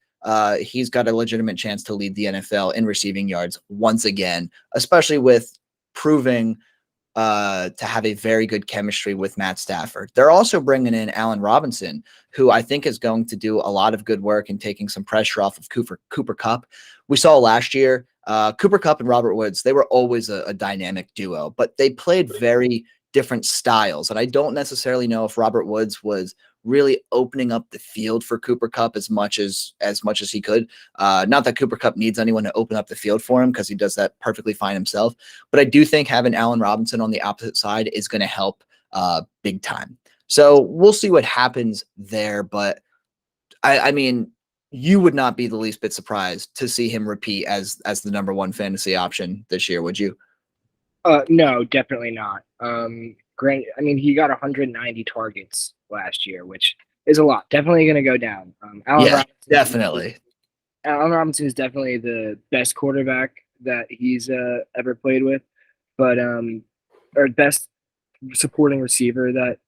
he's got a legitimate chance to lead the NFL in receiving yards once again, especially with proving to have a very good chemistry with Matt Stafford. They're also bringing in Allen Robinson, who I think is going to do a lot of good work in taking some pressure off of Cooper Kupp. We saw last year, Cooper Kupp and Robert Woods, they were always a dynamic duo, but they played very different styles. And I don't necessarily know if Robert Woods was really opening up the field for Cooper Kupp as much as he could. Not that Cooper Kupp needs anyone to open up the field for him because he does that perfectly fine himself. But I do think having Allen Robinson on the opposite side is going to help big time. So we'll see what happens there. But I mean, you would not be the least bit surprised to see him repeat as the number 1 fantasy option this year, would you? No, definitely not. Grant, I mean, he got 190 targets last year, which is a lot. Definitely going to go down. Yeah, definitely. Allen Robinson is definitely the best quarterback that he's ever played with, but or best supporting receiver that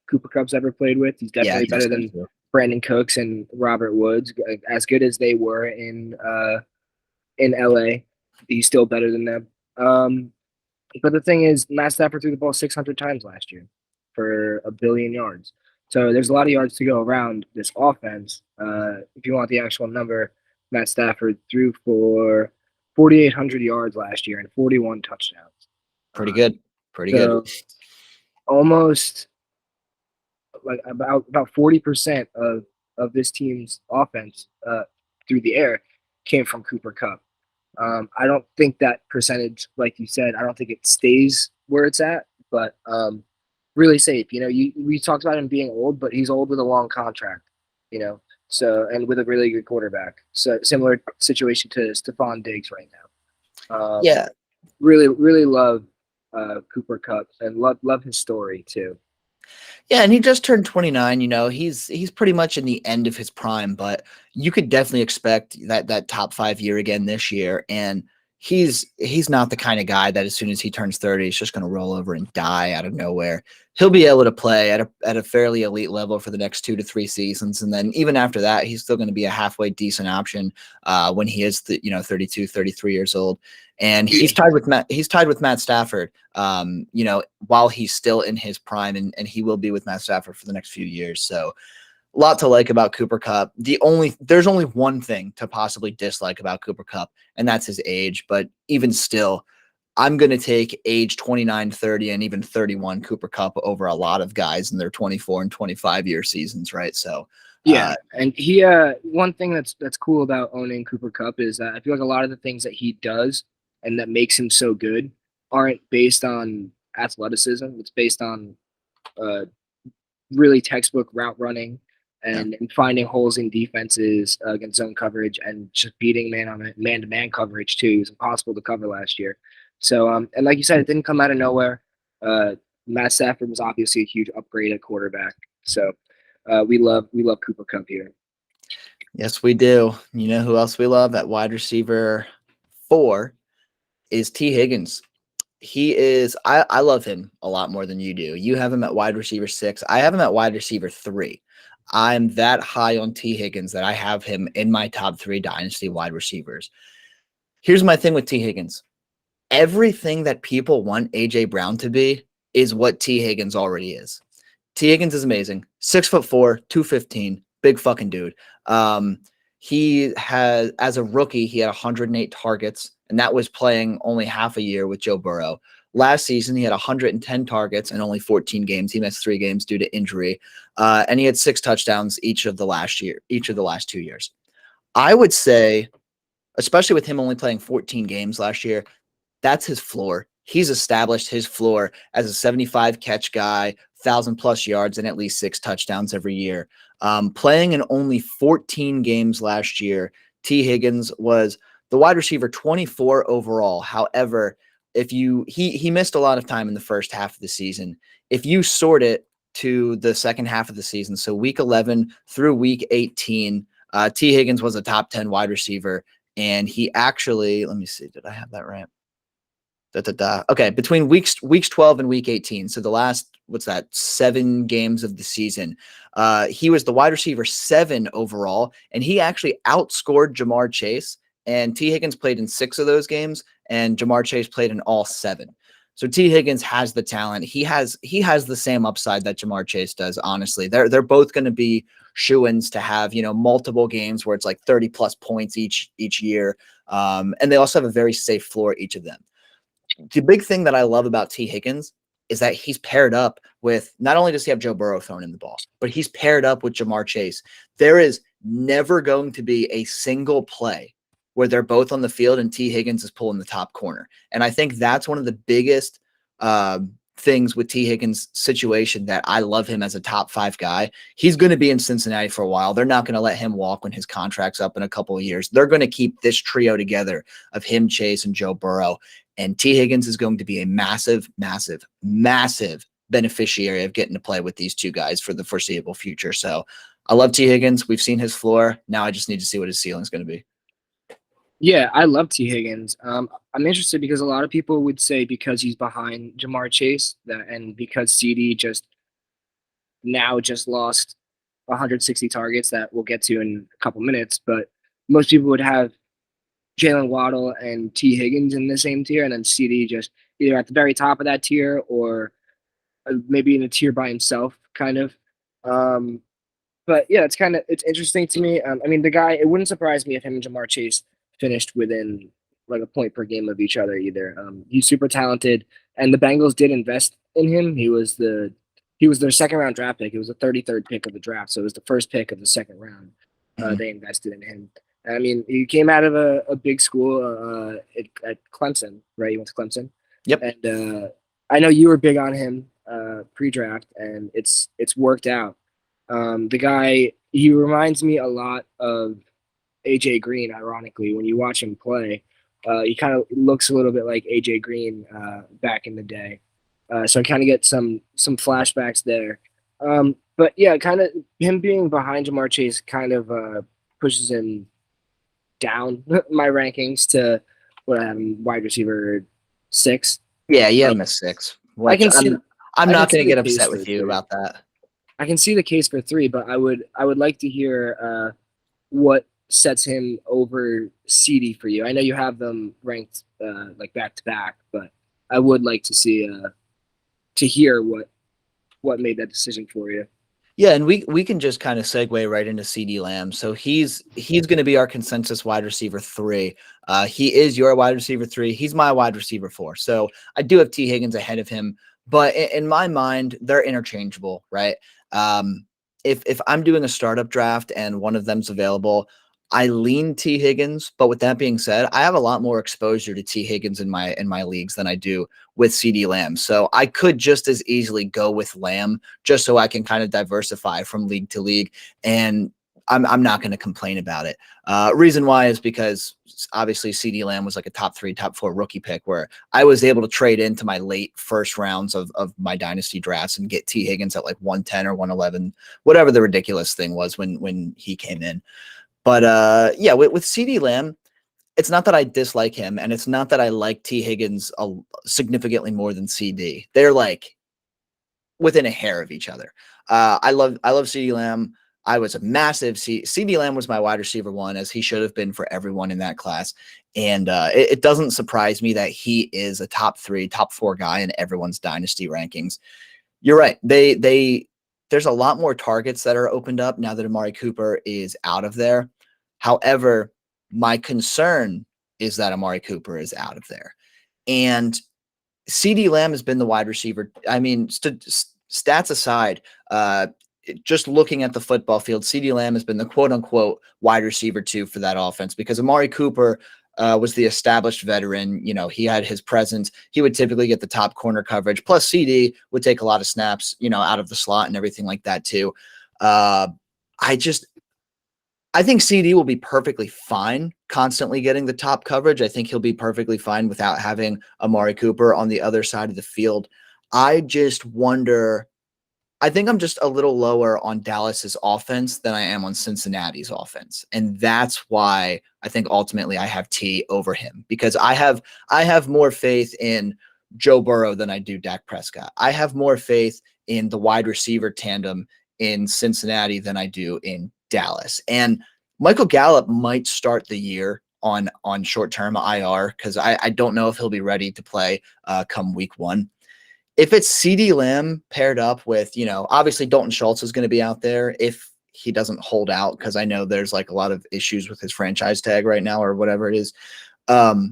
Cooper Kupp's ever played with. He's definitely better than Brandon Cooks and Robert Woods. As good as they were in LA, he's still better than them. But the thing is, Matt Stafford threw the ball 600 times last year for 1 billion yards. So there's a lot of yards to go around this offense. If you want the actual number, Matt Stafford threw for 4,800 yards last year and 41 touchdowns. Pretty good. Pretty good. Almost like about 40% of this team's offense through the air came from Cooper Kupp. I don't think that percentage, like you said, I don't think it stays where it's at, but really safe. We talked about him being old, but he's old with a long contract, So, and with a really good quarterback. So similar situation to Stefon Diggs right now. Yeah. Really, really love Cooper Kupp and love his story too. Yeah, and he just turned 29, he's pretty much in the end of his prime, but you could definitely expect that top 5 year again this year, and he's not the kind of guy that as soon as he turns 30, he's just going to roll over and die out of nowhere. He'll be able to play at a fairly elite level for the next 2 to 3 seasons, and then even after that, he's still going to be a halfway decent option when he is 32, 33 years old. And he's tied with Matt Stafford, while he's still in his prime, and he will be with Matt Stafford for the next few years. So a lot to like about Cooper Kupp. There's only one thing to possibly dislike about Cooper Kupp, and that's his age. But even still, I'm going to take age 29, 30, and even 31 Cooper Kupp over a lot of guys in their 24 and 25 year seasons, right? So yeah, and he one thing that's cool about owning Cooper Kupp is that I feel like a lot of the things that he does and that makes him so good aren't based on athleticism. It's based on uh, really textbook route running yeah. and finding holes in defenses against zone coverage and just beating man to man coverage too. It was impossible to cover last year. So and like you said, it didn't come out of nowhere. Matt Stafford was obviously a huge upgrade at quarterback. So we love Cooper Kupp here. Yes, we do. You know who else we love at wide receiver 4 is T. Higgins. I love him a lot more than you do. You have him at wide receiver 6. I have him at wide receiver 3. I'm that high on T. Higgins that I have him in my top 3 dynasty wide receivers. Here's my thing with T. Higgins. Everything that people want AJ Brown to be is what T. Higgins already is. T. Higgins is amazing. 6'4", 215, big fucking dude. He has, as a rookie, he had 108 targets, and that was playing only half a year with Joe Burrow. Last season, he had 110 targets and only 14 games. He missed 3 games due to injury, and he had 6 touchdowns each of the last 2 years. I would say, especially with him only playing 14 games last year, that's his floor. He's established his floor as a 75 catch guy, 1,000+ yards, and at least 6 touchdowns every year. Playing in only 14 games last year, T. Higgins was the wide receiver 24 overall. However, he missed a lot of time in the first half of the season. If you sort it to the second half of the season, so week 11 through week 18, T. Higgins was a top 10 wide receiver, and he actually, let me see, did I have that right? Okay, between weeks 12 and week 18, so the last 7 games of the season, he was the wide receiver 7 overall, and he actually outscored Jamar Chase. And T. Higgins played in 6 of those games, and Jamar Chase played in all 7. So T. Higgins has the talent. He has the same upside that Jamar Chase does. Honestly, they're both going to be shoo-ins to have multiple games where it's like 30+ points each year, and they also have a very safe floor, each of them. The big thing that I love about T. Higgins is that he's paired up with, not only does he have Joe Burrow throwing in the ball, but he's paired up with Jamar Chase. There is never going to be a single play where they're both on the field and T. Higgins is pulling the top corner. And I think that's one of the biggest things with T. Higgins' situation, that I love him as a top 5 guy. He's going to be in Cincinnati for a while. They're not going to let him walk when his contract's up in a couple of years. They're going to keep this trio together of him, Chase, and Joe Burrow. And T. Higgins is going to be a massive, massive, massive beneficiary of getting to play with these 2 guys for the foreseeable future. So I love T. Higgins. We've seen his floor. Now I just need to see what his ceiling is going to be. Yeah, I love T. Higgins. I'm interested because a lot of people would say because he's behind Jamar Chase and because CeeDee just lost 160 targets that we'll get to in a couple minutes, but most people would have Jaylen Waddle and T. Higgins in the same tier, and then CeeDee just either at the very top of that tier or maybe in a tier by himself, kind of. But yeah, it's interesting to me. I mean, the guy, it wouldn't surprise me if him and Jamar Chase finished within like a point per game of each other either. He's super talented, and the Bengals did invest in him. He was their 2nd round draft pick. It was the 33rd pick of the draft, so it was the first pick of the 2nd round. They invested in him. I mean, he came out of a big school at Clemson, right? He went to Clemson. Yep. And I know you were big on him pre-draft, and it's worked out. The guy, he reminds me a lot of AJ Green. Ironically, when you watch him play, he kind of looks a little bit like AJ Green back in the day. So I kind of get some flashbacks there. But yeah, kind of him being behind Jamar Chase kind of pushes him down my rankings to what I have him wide receiver 6. Yeah, you have Uh, him at 6, I which can see I'm I can not going see to the get case upset for with you 3. about that. I can see the case for 3, but I would like to hear what sets him over CeeDee for you. I know you have them ranked like back to back, but I would like to see to hear what made that decision for you. Yeah, and we can just kind of segue right into CeeDee Lamb. So he's going to be our consensus wide receiver 3. He is your wide receiver 3. He's my wide receiver 4. So I do have T Higgins ahead of him, but in my mind, they're interchangeable, right? If I'm doing a startup draft and one of them's available, I lean T Higgins. But with that being said, I have a lot more exposure to T Higgins in my leagues than I do with CeeDee Lamb. So I could just as easily go with Lamb just so I can kind of diversify from league to league. And I'm not going to complain about it. Reason why is because obviously CeeDee Lamb was like a top 3, top 4 rookie pick where I was able to trade into my late first rounds of my dynasty drafts and get T Higgins at like 110 or 111, whatever the ridiculous thing was when he came in. But yeah, with CeeDee Lamb, it's not that I dislike him, and it's not that I like T Higgins significantly more than CD. They're like within a hair of each other. I love CeeDee Lamb. I was a massive CeeDee Lamb was my wide receiver 1, as he should have been for everyone in that class. And it doesn't surprise me that he is a top 3, top 4 guy in everyone's dynasty rankings. You're right. There's a lot more targets that are opened up now that Amari Cooper is out of there. However, my concern is that Amari Cooper is out of there. And CeeDee Lamb has been the wide receiver. I mean, stats aside, just looking at the football field, CeeDee Lamb has been the quote unquote wide receiver 2 for that offense, because Amari Cooper was the established veteran. You know, he had his presence. He would typically get the top corner coverage. Plus, CeeDee would take a lot of snaps, you know, out of the slot and everything like that too. I think CeeDee will be perfectly fine constantly getting the top coverage. I think he'll be perfectly fine without having Amari Cooper on the other side of the field. I just wonder. I think I'm just a little lower on Dallas's offense than I am on Cincinnati's offense. And that's why I think ultimately I have T over him, because I have more faith in Joe Burrow than I do Dak Prescott. I have more faith in the wide receiver tandem in Cincinnati than I do in Dallas. And Michael Gallup might start the year on short-term IR, because I don't know if he'll be ready to play come week 1. If it's CeeDee Lamb paired up with, you know, obviously Dalton Schultz is going to be out there if he doesn't hold out, because I know there's like a lot of issues with his franchise tag right now or whatever it is. What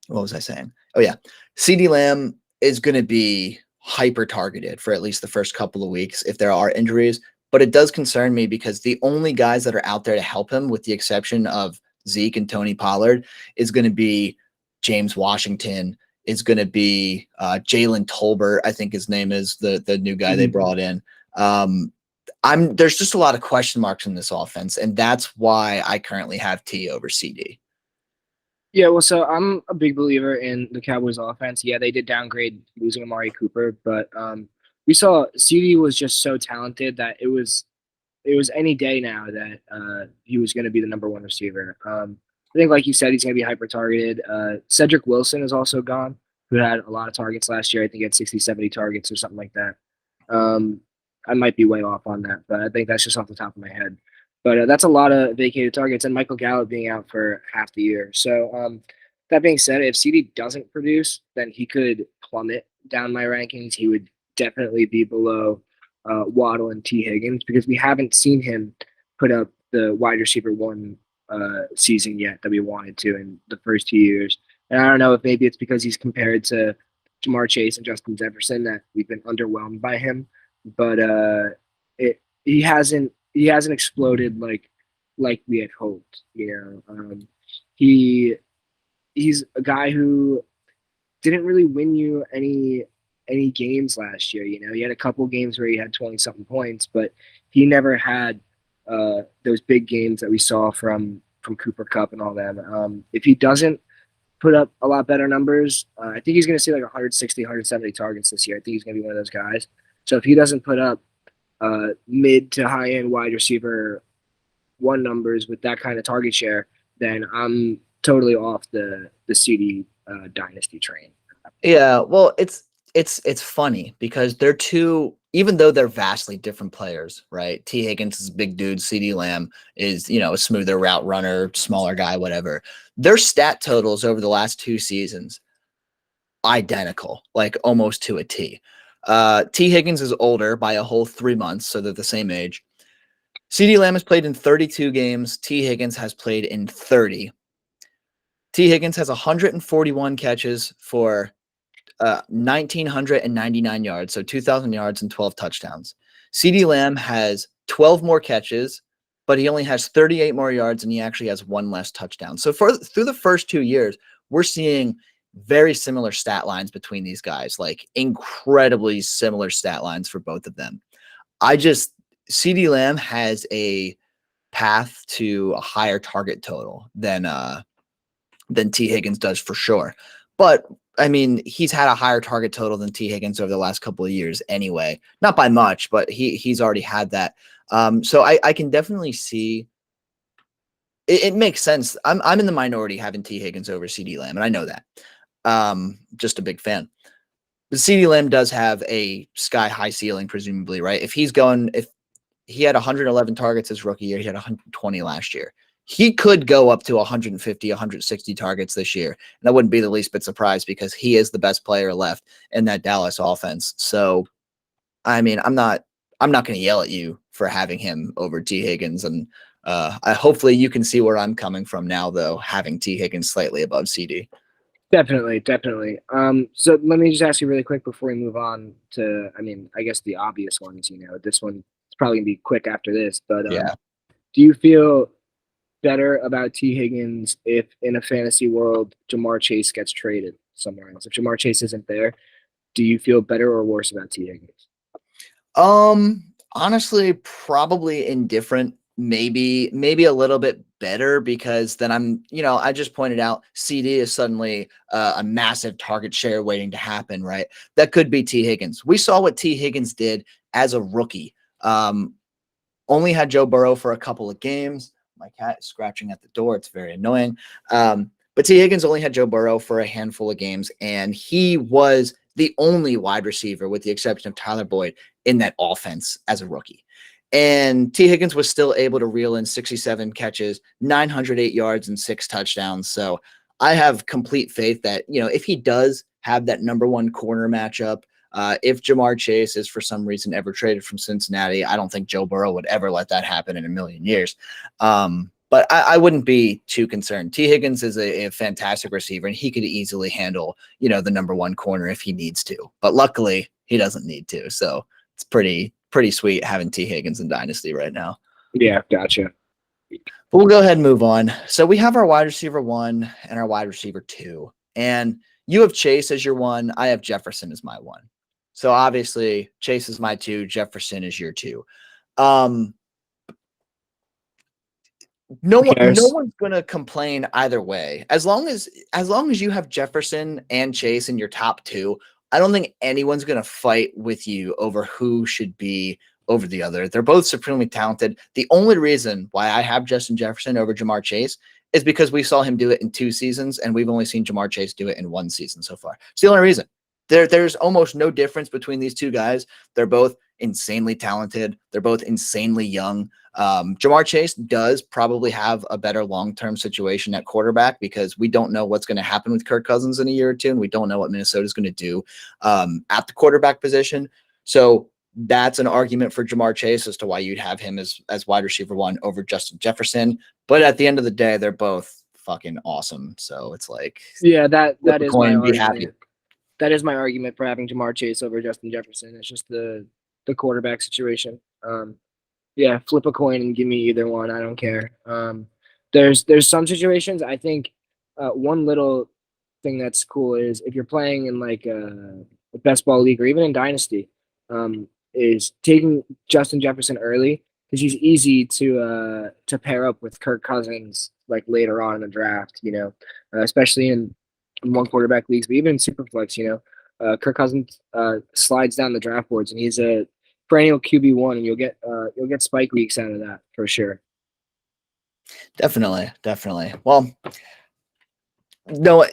was I saying? Oh, yeah. CeeDee Lamb is going to be hyper targeted for at least the first couple of weeks if there are injuries. But it does concern me because the only guys that are out there to help him, with the exception of Zeke and Tony Pollard, is going to be James Washington, is going to be Jalen Tolbert, I think his name is, the new guy they brought in. There's just a lot of question marks in this offense, and that's why I currently have T over CD. Yeah, well, so I'm a big believer in the Cowboys offense. Yeah, they did downgrade losing Amari Cooper, but we saw CeeDee was just so talented that it was any day now that he was going to be the number 1 receiver. I think, like you said, he's going to be hyper targeted. Cedric Wilson is also gone, who had a lot of targets last year. I think he had 60, 70 targets or something like that. I might be way off on that, but I think that's just off the top of my head. But that's a lot of vacated targets, and Michael Gallup being out for half the year. So that being said, if CD doesn't produce, then he could plummet down my rankings. He would definitely be below Waddle and T Higgins, because we haven't seen him put up the wide receiver 1 season yet that we wanted to in the first 2 years. And I don't know if maybe it's because he's compared to Jamar Chase and Justin Jefferson that we've been underwhelmed by him, but he hasn't exploded like we had hoped. He he's a guy who didn't really win you any games last year. He had a couple games where he had 20-something points, but he never had those big games that we saw from Cooper Kupp and all them. If he doesn't put up a lot better numbers, I think he's going to see like 160, 170 targets this year. I think he's going to be one of those guys. So if he doesn't put up mid to high end wide receiver one numbers with that kind of target share, then I'm totally off the CeeDee Dynasty train. Yeah, well, it's funny because they're two, even though they're vastly different players, right? T. Higgins is a big dude. CeeDee Lamb is, a smoother route runner, smaller guy, whatever. Their stat totals over the last 2 seasons, identical, like almost to a T. T. Higgins is older by a whole 3 months, so they're the same age. CeeDee Lamb has played in 32 games. T. Higgins has played in 30. T. Higgins has 141 catches for 1,999 yards, so 2,000 yards and 12 touchdowns. CeeDee Lamb has 12 more catches, but he only has 38 more yards, and he actually has 1 less touchdown. So through the first 2 years, we're seeing very similar stat lines between these guys, like incredibly similar stat lines for both of them. CeeDee Lamb has a path to a higher target total than T. Higgins does for sure. But I mean, he's had a higher target total than T. Higgins over the last couple of years anyway. Not by much, but he's already had that. So I can definitely see it makes sense. I'm in the minority having T. Higgins over CeeDee Lamb, and I know that. Just a big fan. But CeeDee Lamb does have a sky-high ceiling, presumably, right? If he had 111 targets his rookie year, he had 120 last year. He could go up to 150, 160 targets this year. And I wouldn't be the least bit surprised because he is the best player left in that Dallas offense. So, I mean, I'm not going to yell at you for having him over T. Higgins. And hopefully you can see where I'm coming from now, though, having T. Higgins slightly above CeeDee. Definitely. So let me just ask you really quick before we move on to, I guess the obvious ones. This one is probably going to be quick after this. But Yeah. do you feel better about T. Higgins if in a fantasy world Jamar Chase gets traded somewhere else? If Jamar Chase isn't there, do you feel better or worse about T. Higgins? Honestly, probably indifferent. Maybe a little bit better because then I just pointed out CeeDee is suddenly a massive target share waiting to happen, right? That could be T. Higgins. We saw what T. Higgins did as a rookie. Only had Joe Burrow for a couple of games. My cat is scratching at the door. It's very annoying. But T. Higgins only had Joe Burrow for a handful of games, and he was the only wide receiver, with the exception of Tyler Boyd, in that offense as a rookie. And T. Higgins was still able to reel in 67 catches, 908 yards, and 6 touchdowns. So I have complete faith that, if he does have that number 1 corner matchup, if Jamar Chase is for some reason ever traded from Cincinnati, I don't think Joe Burrow would ever let that happen in a million years. But I wouldn't be too concerned. T. Higgins is a fantastic receiver, and he could easily handle, the number 1 corner if he needs to. But luckily, he doesn't need to. So it's pretty sweet having T. Higgins in Dynasty right now. Yeah, gotcha. But we'll go ahead and move on. So we have our wide receiver 1 and our wide receiver 2. And you have Chase as your 1. I have Jefferson as my 1. So obviously Chase is my 2. Jefferson is your 2. No one's going to complain either way. As long as you have Jefferson and Chase in your top 2, I don't think anyone's going to fight with you over who should be over the other. They're both supremely talented. The only reason why I have Justin Jefferson over Jamar Chase is because we saw him do it in 2 seasons, and we've only seen Jamar Chase do it in 1 season so far. It's the only reason. There's almost no difference between these 2 guys. They're both insanely talented. They're both insanely young. Jamar Chase does probably have a better long-term situation at quarterback because we don't know what's going to happen with Kirk Cousins in a year or 2, and we don't know what Minnesota's going to do at the quarterback position. So that's an argument for Jamar Chase as to why you'd have him as wide receiver 1 over Justin Jefferson. But at the end of the day, they're both fucking awesome. So it's like, yeah, that is my argument. Be happy. That is my argument for having Jamar Chase over Justin Jefferson. It's just the quarterback situation. Yeah, flip a coin and give me either one. I don't care. There's some situations. I think one little thing that's cool is if you're playing in like best ball league or even in Dynasty, is taking Justin Jefferson early because he's easy to pair up with Kirk Cousins like later on in the draft. Especially in one quarterback leagues, but even in Superflex, Kirk Cousins slides down the draft boards, and he's a perennial QB1, and you'll get spike weeks out of that for sure. Definitely, definitely. Well, no,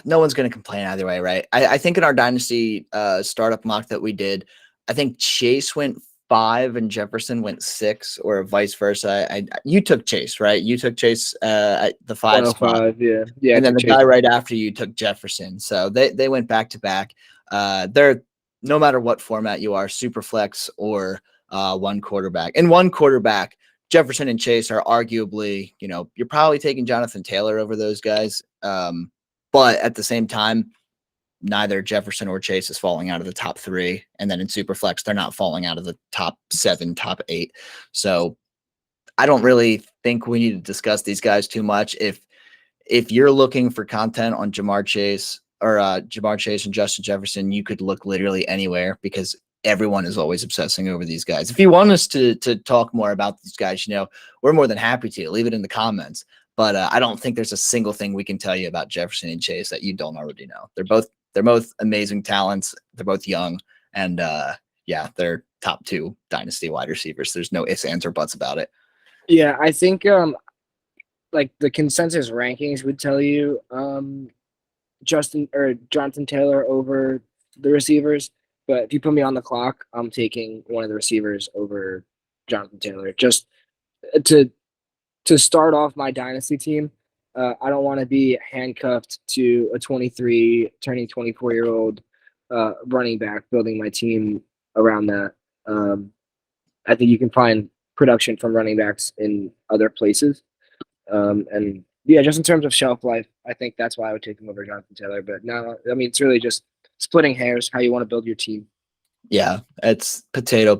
no one's going to complain either way, right? I think in our Dynasty startup mock that we did, I think Chase went 5 and Jefferson went 6, or vice versa. You took Chase, right? You took Chase at the 5 spot. 105, yeah. And then the guy right after you took Jefferson. So they went back to back. They're, no matter what format you are, super flex or one quarterback. In one quarterback, Jefferson and Chase are arguably, you're probably taking Jonathan Taylor over those guys. But at the same time, neither Jefferson or Chase is falling out of the top 3. And then in super flex, they're not falling out of the top 7, top 8. So I don't really think we need to discuss these guys too much. If you're looking for content on Jamar Chase and Justin Jefferson, you could look literally anywhere because everyone is always obsessing over these guys. If you want us to talk more about these guys, we're more than happy to. Leave it in the comments. But I don't think there's a single thing we can tell you about Jefferson and Chase that you don't already know. They're both amazing talents. They're both young, and they're top 2 Dynasty wide receivers. There's no ifs, ands, or buts about it. Yeah, I think like the consensus rankings would tell you Justin or Jonathan Taylor over the receivers. But if you put me on the clock, I'm taking one of the receivers over Jonathan Taylor. Just to start off my dynasty team, I don't want to be handcuffed to a 23 turning 24-year-old running back, building my team around that. I think you can find production from running backs in other places. And yeah, just in terms of shelf life, I think that's why I would take him over Jonathan Taylor. But no, I mean, it's really just splitting hairs, how you want to build your team. Yeah, it's potato,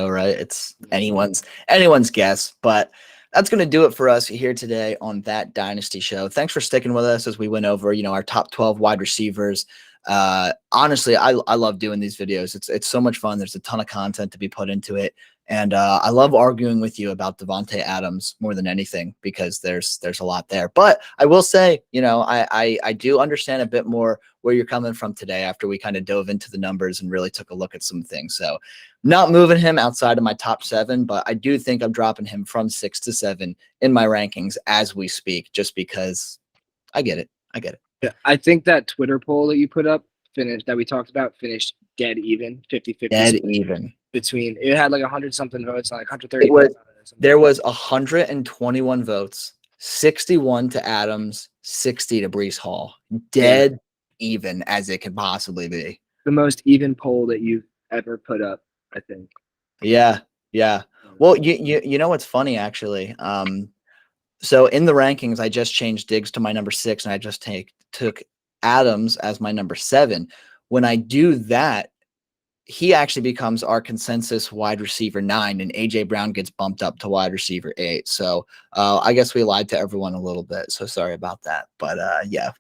right? It's anyone's guess, but that's going to do it for us here today on That Dynasty Show. Thanks for sticking with us as we went over, our top 12 wide receivers. Honestly, I love doing these videos. It's so much fun. There's a ton of content to be put into it. And I love arguing with you about Davante Adams more than anything because there's a lot there. But I will say, I do understand a bit more where you're coming from today after we kind of dove into the numbers and really took a look at some things. So not moving him outside of my top 7, but I do think I'm dropping him from 6 to 7 in my rankings as we speak, just because I get it. Yeah, I think that Twitter poll that you put up that we talked about finished dead even, 50-50. Dead even. Between it had like 100 something votes, like 130. There was 121 votes, 61 to Adams, 60 to Breece Hall. Dead even as it could possibly be. The most even poll that you've ever put up, I think. Yeah. Well, you know what's funny actually? So in the rankings, I just changed Diggs to my number 6, and I just took Adams as my number 7. When I do that, he actually becomes our consensus wide receiver 9, and AJ Brown gets bumped up to wide receiver 8. So I guess we lied to everyone a little bit. So sorry about that. But yeah,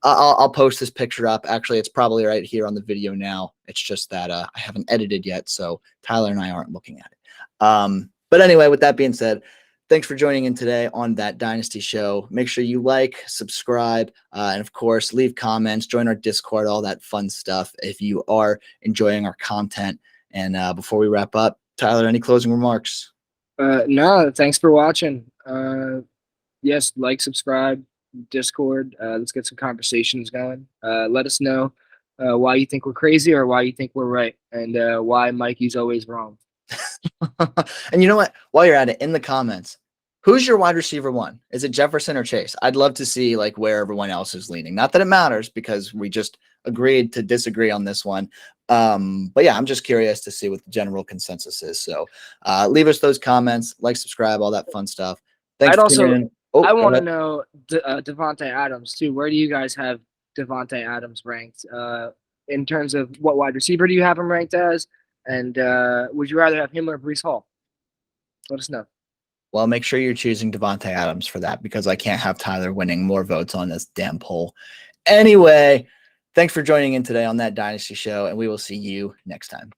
I'll post this picture up. Actually, it's probably right here on the video now. It's just that I haven't edited yet, so Tyler and I aren't looking at it. But anyway, with that being said, thanks for joining in today on That Dynasty Show. Make sure you like, subscribe, and of course, leave comments, join our Discord, all that fun stuff if you are enjoying our content. And before we wrap up, Tyler, any closing remarks? No, thanks for watching. Yes, like, subscribe, Discord. Let's get some conversations going. Let us know why you think we're crazy or why you think we're right, and why Mikey's always wrong. And you know what? While you're at it, in the comments, who's your wide receiver 1? Is it Jefferson or Chase? I'd love to see like where everyone else is leaning. Not that it matters because we just agreed to disagree on this one. But yeah, I'm just curious to see what the general consensus is. So leave us those comments, like, subscribe, all that fun stuff. Thanks. I want to know Davante Adams too. Where do you guys have Davante Adams ranked? In terms of what wide receiver do you have him ranked as? And would you rather have him or Breece Hall? Let us know. Well, make sure you're choosing Davante Adams for that because I can't have Tyler winning more votes on this damn poll. Anyway, Thanks for joining in today on That Dynasty Show, and we will see you next time.